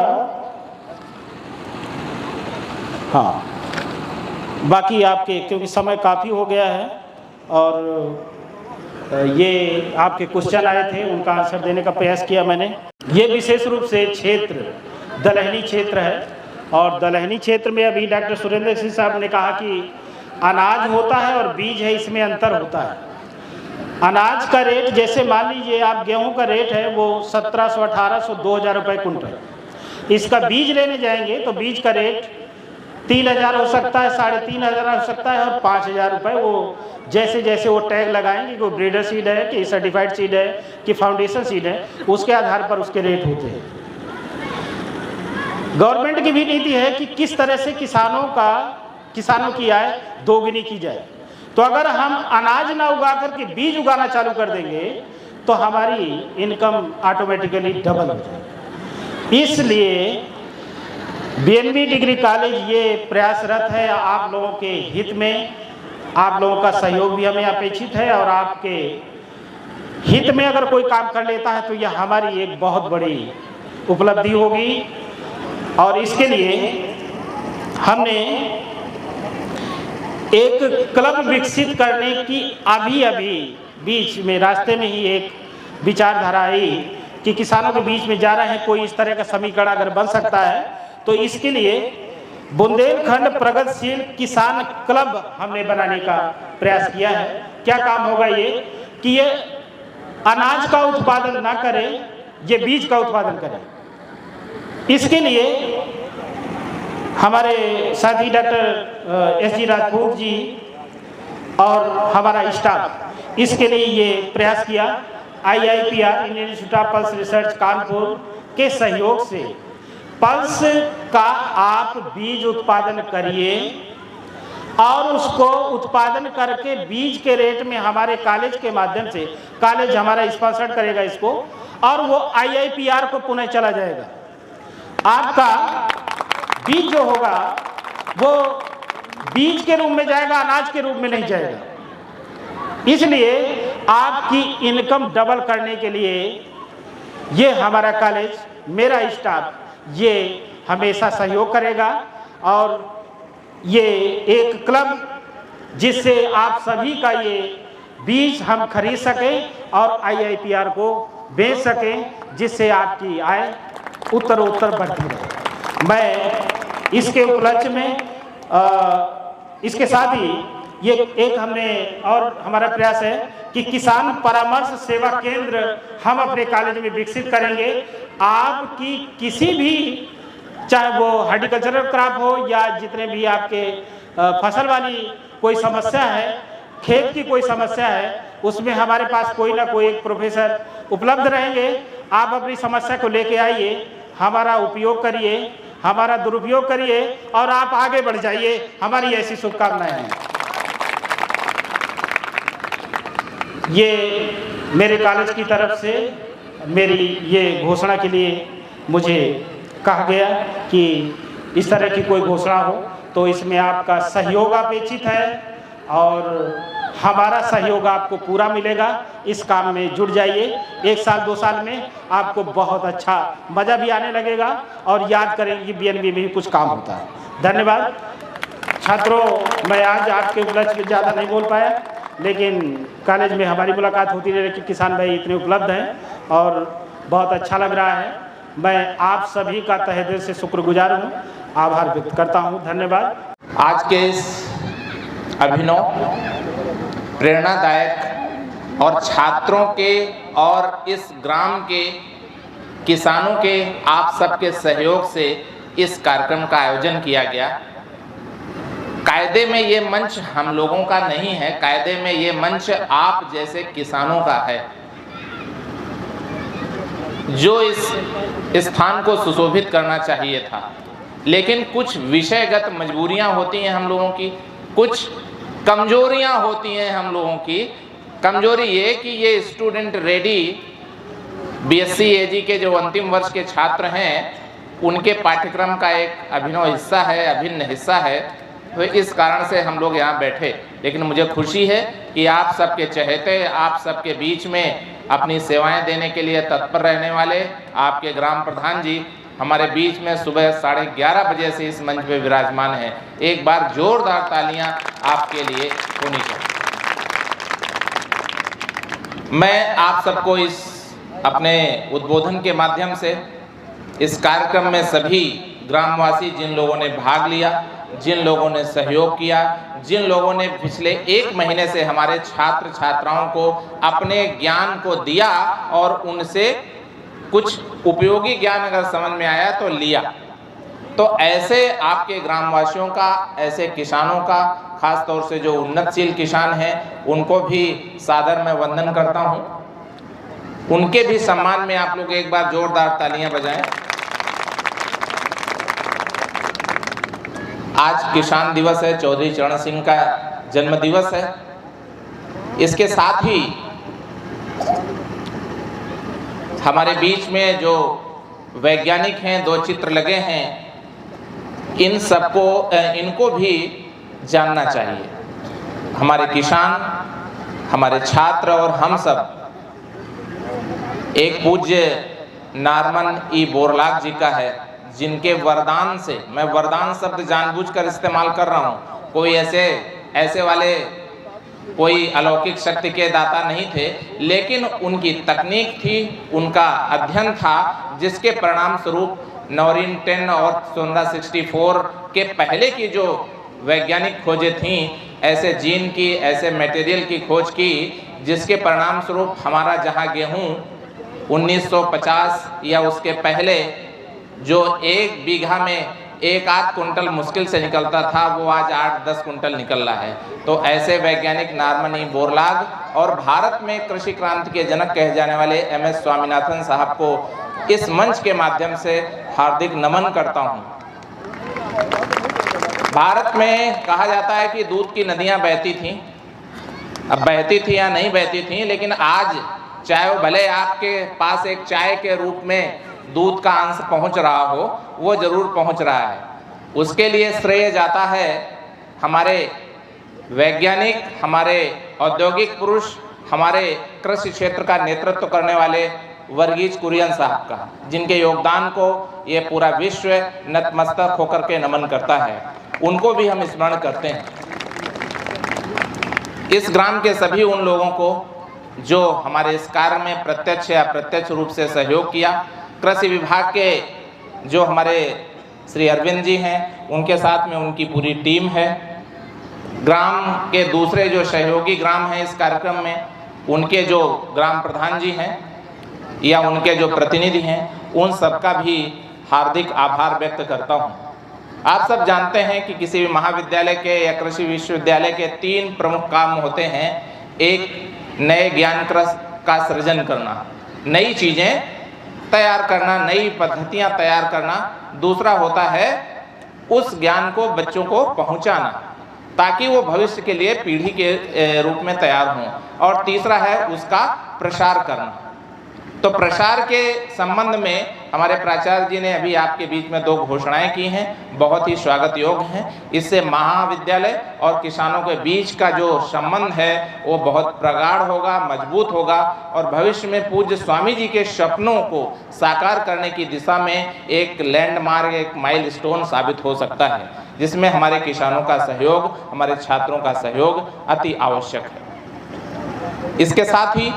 हाँ, बाकी आपके क्योंकि समय काफ़ी हो गया है और ये आपके क्वेश्चन आए थे, उनका आंसर देने का प्रयास किया मैंने। ये विशेष रूप से क्षेत्र दलहनी क्षेत्र है और दलहनी क्षेत्र में अभी डॉक्टर सुरेंद्र सिंह साहब ने कहा कि अनाज होता है और बीज है, इसमें अंतर होता है। अनाज का रेट जैसे मान लीजिए आप गेहूं का रेट है वो 1700, 1800, 2000 रुपये कुंटल। इसका बीज लेने जाएंगे तो बीज का रेट 3000 हो सकता है, 3500 हो सकता है और 5000 रुपये। वो जैसे जैसे वो टैग लगाएंगे कि वो ब्रीडर सीड है कि सर्टिफाइड सीड है कि फाउंडेशन सीड है, उसके आधार पर उसके रेट होते हैं। गवर्नमेंट की भी नीति है कि किस तरह से किसानों की आय दोगुनी की जाए। तो अगर हम अनाज ना उगा करके बीज उगाना चालू कर देंगे तो हमारी इनकम ऑटोमेटिकली डबल हो जाएगी। इसलिए बीएनबी डिग्री कॉलेज ये प्रयासरत है आप लोगों के हित में। आप लोगों का सहयोग भी हमें अपेक्षित है और आपके हित में अगर कोई काम कर लेता है तो यह हमारी एक बहुत बड़ी उपलब्धि होगी। और इसके लिए हमने एक क्लब विकसित करने की अभी बीच में रास्ते में ही एक विचारधारा आई कि किसानों के बीच में जा रहे हैं, कोई इस तरह का समीकरण अगर बन सकता है तो इसके लिए बुंदेलखंड प्रगतिशील किसान क्लब हमने बनाने का प्रयास किया है। क्या काम होगा ये कि ये अनाज का उत्पादन ना करे, ये बीज का उत्पादन करे। इसके लिए हमारे साथी डॉक्टर एस.जी. राजपूत जी और हमारा स्टाफ इसके लिए ये प्रयास किया। IIPR Indian institute of pulse research Kanpur के सहयोग से पल्स का आप बीज उत्पादन करिए और उसको उत्पादन करके बीज के रेट में हमारे कॉलेज के माध्यम से, कॉलेज हमारा स्पॉन्सर करेगा इसको और वो IIPR को पुनः चला जाएगा। आपका बीज जो होगा वो बीज के रूप में जाएगा, अनाज के रूप में नहीं जाएगा। इसलिए आपकी इनकम डबल करने के लिए ये हमारा कॉलेज, मेरा स्टाफ ये हमेशा सहयोग करेगा और ये एक क्लब जिससे आप सभी का ये बीज हम खरीद सकें और IIPR को बेच सकें, जिससे आपकी आय उत्तरोत्तर बढ़ती रहे। मैं इसके उपलक्ष्य में इसके साथ ही ये एक हमने और हमारा प्रयास है कि किसान परामर्श सेवा केंद्र हम अपने कॉलेज में विकसित करेंगे। आपकी किसी भी, चाहे वो हॉर्टिकल्चरल क्रॉप हो या जितने भी आपके फसल वाली कोई समस्या है, खेत की कोई समस्या है, उसमें हमारे पास कोई ना कोई एक प्रोफेसर उपलब्ध रहेंगे। आप अपनी समस्या को लेके आइए, हमारा उपयोग करिए, हमारा दुरुपयोग करिए और आप आगे बढ़ जाइए। हमारी ऐसी शुभकामनाएं हैं। ये मेरे कॉलेज की तरफ से मेरी ये घोषणा के लिए मुझे कहा गया कि इस तरह की कोई घोषणा हो तो इसमें आपका सहयोग अपेक्षित है और हमारा सहयोग आपको पूरा मिलेगा। इस काम में जुट जाइए। 1 साल 2 साल में आपको बहुत अच्छा मज़ा भी आने लगेगा और याद करेंगे कि बीएनबी में भी कुछ काम होता है। धन्यवाद छात्रों। मैं आज आपके उपलक्ष्य में ज़्यादा नहीं बोल पाया, लेकिन कॉलेज में हमारी मुलाकात होती रही कि किसान भाई इतने उपलब्ध हैं और बहुत अच्छा लग रहा है। मैं आप सभी का तहे दिल से शुक्रगुजार हूँ, आभार व्यक्त करता हूँ। धन्यवाद। आज के इस अभिनव, प्रेरणादायक और छात्रों के और इस ग्राम के किसानों के आप सबके सहयोग से इस कार्यक्रम का आयोजन किया गया। कायदे में ये मंच हम लोगों का नहीं है, कायदे में ये मंच आप जैसे किसानों का है, जो इस स्थान को सुशोभित करना चाहिए था। लेकिन कुछ विषयगत मजबूरियां होती हैं हम लोगों की, कुछ कमजोरियां होती हैं हम लोगों की। कमजोरी ये कि ये स्टूडेंट रेडी बीएससी एजी के जो अंतिम वर्ष के छात्र हैं, उनके पाठ्यक्रम का एक अभिन्न हिस्सा है। तो इस कारण से हम लोग यहाँ बैठे। लेकिन मुझे खुशी है कि आप सबके चहेते, आप सबके बीच में अपनी सेवाएं देने के लिए तत्पर रहने वाले आपके ग्राम प्रधान जी हमारे बीच में सुबह 11:30 बजे से इस मंच पे विराजमान हैं। एक बार जोरदार तालियां आपके लिए होनी चाहिए। मैं आप सबको इस अपने उद्बोधन के माध्यम से इस कार्यक्रम में सभी ग्रामवासी, जिन लोगों ने भाग लिया, जिन लोगों ने सहयोग किया, जिन लोगों ने पिछले 1 महीने से हमारे छात्र छात्राओं को अपने ज्ञान को दिया और उनसे कुछ उपयोगी ज्ञान अगर समझ में आया तो लिया, तो ऐसे आपके ग्रामवासियों का, ऐसे किसानों का, खास तौर से जो उन्नतशील किसान हैं, उनको भी सादर मैं वंदन करता हूं। उनके भी सम्मान में आप लोग एक बार जोरदार तालियां बजाएं। आज किसान दिवस है, चौधरी चरण सिंह का जन्म दिवस है। इसके साथ ही हमारे बीच में जो वैज्ञानिक हैं, 2 चित्र लगे हैं, इनको भी जानना चाहिए। हमारे किसान, हमारे छात्र और हम सब एक पूज्य नारमन ई बोरलाग जी का है, जिनके वरदान से, मैं वरदान शब्द जानबूझकर इस्तेमाल कर रहा हूँ, कोई ऐसे वाले कोई अलौकिक शक्ति के दाता नहीं थे, लेकिन उनकी तकनीक थी, उनका अध्ययन था, जिसके परिणाम स्वरूप नॉरिन 10 और सोनरा 64 के पहले की जो वैज्ञानिक खोजें थीं, ऐसे जीन की, ऐसे मटेरियल की खोज की, जिसके परिणाम स्वरूप हमारा जहाँ गेहूँ 1950 या उसके पहले जो 1 बीघा में 1-8 कुंटल मुश्किल से निकलता था, वो आज 8-10 कुंटल निकल रहा है। तो ऐसे वैज्ञानिक नारमन ई बोरलाग और भारत में कृषि क्रांति के जनक कहे जाने वाले MS स्वामीनाथन साहब को इस मंच के माध्यम से हार्दिक नमन करता हूँ। भारत में कहा जाता है कि दूध की नदियाँ बहती थीं। अब बहती थी या नहीं बहती थी, लेकिन आज चाहे वो भले आपके पास एक चाय के रूप में दूध का अंश पहुंच रहा हो, वो जरूर पहुंच रहा है। उसके लिए श्रेय जाता है हमारे वैज्ञानिक, हमारे औद्योगिक पुरुष, हमारे कृषि क्षेत्र का नेतृत्व करने वाले वर्गीज कुरियन साहब का, जिनके योगदान को ये पूरा विश्व नतमस्तक होकर के नमन करता है। उनको भी हम स्मरण करते हैं। इस ग्राम के सभी उन लोगों को जो हमारे इस कार्य में प्रत्यक्ष या अप्रत्यक्ष रूप से सहयोग किया। कृषि विभाग के जो हमारे श्री अरविंद जी हैं, उनके साथ में उनकी पूरी टीम है। ग्राम के दूसरे जो सहयोगी ग्राम हैं इस कार्यक्रम में, उनके जो ग्राम प्रधान जी हैं या उनके जो प्रतिनिधि हैं, उन सबका भी हार्दिक आभार व्यक्त करता हूं। आप सब जानते हैं कि किसी भी महाविद्यालय के या कृषि विश्वविद्यालय के 3 प्रमुख काम होते हैं। एक, नए ज्ञान का सृजन करना, नई चीज़ें तैयार करना, नई पद्धतियां तैयार करना। दूसरा होता है उस ज्ञान को बच्चों को पहुंचाना, ताकि वो भविष्य के लिए पीढ़ी के रूप में तैयार हों। और तीसरा है उसका प्रसार करना। तो प्रसार के संबंध में हमारे प्राचार्य जी ने अभी आपके बीच में 2 घोषणाएं की हैं, बहुत ही स्वागत योग्य हैं। इससे महाविद्यालय और किसानों के बीच का जो संबंध है वो बहुत प्रगाढ़ होगा, मजबूत होगा और भविष्य में पूज्य स्वामी जी के सपनों को साकार करने की दिशा में एक लैंडमार्क, एक माइलस्टोन साबित हो सकता है, जिसमें हमारे किसानों का सहयोग, हमारे छात्रों का सहयोग अति आवश्यक है। इसके साथ ही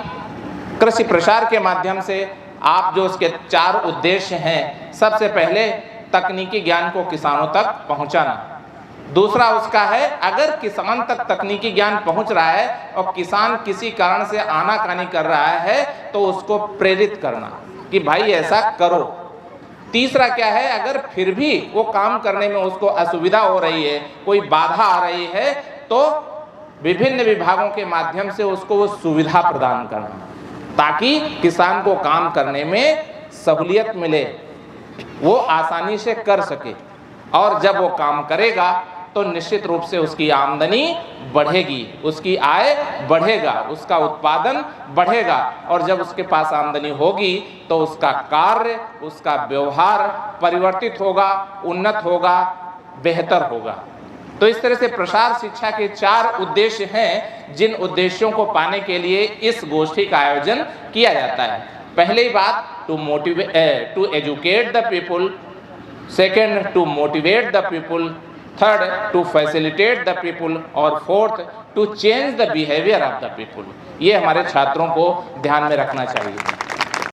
कृषि प्रसार के माध्यम से आप जो उसके 4 उद्देश्य हैं, सबसे पहले तकनीकी ज्ञान को किसानों तक पहुंचाना। दूसरा उसका है, अगर किसान तक तकनीकी ज्ञान पहुंच रहा है और किसान किसी कारण से आनाकानी कर रहा है तो उसको प्रेरित करना कि भाई ऐसा करो। तीसरा क्या है, अगर फिर भी वो काम करने में उसको असुविधा हो रही है, कोई बाधा आ रही है, तो विभिन्न विभागों के माध्यम से उसको वो सुविधा प्रदान करना, ताकि किसान को काम करने में सहूलियत मिले, वो आसानी से कर सके। और जब वो काम करेगा तो निश्चित रूप से उसकी आमदनी बढ़ेगी, उसकी आय बढ़ेगा, उसका उत्पादन बढ़ेगा और जब उसके पास आमदनी होगी तो उसका कार्य, उसका व्यवहार परिवर्तित होगा, उन्नत होगा, बेहतर होगा। तो इस तरह से प्रसार शिक्षा के 4 उद्देश्य हैं, जिन उद्देश्यों को पाने के लिए इस गोष्ठी का आयोजन किया जाता है। पहली बात, to educate the people, second to motivate the people, third to facilitate the people और fourth to change the behaviour of the people. ये हमारे छात्रों को ध्यान में रखना चाहिए।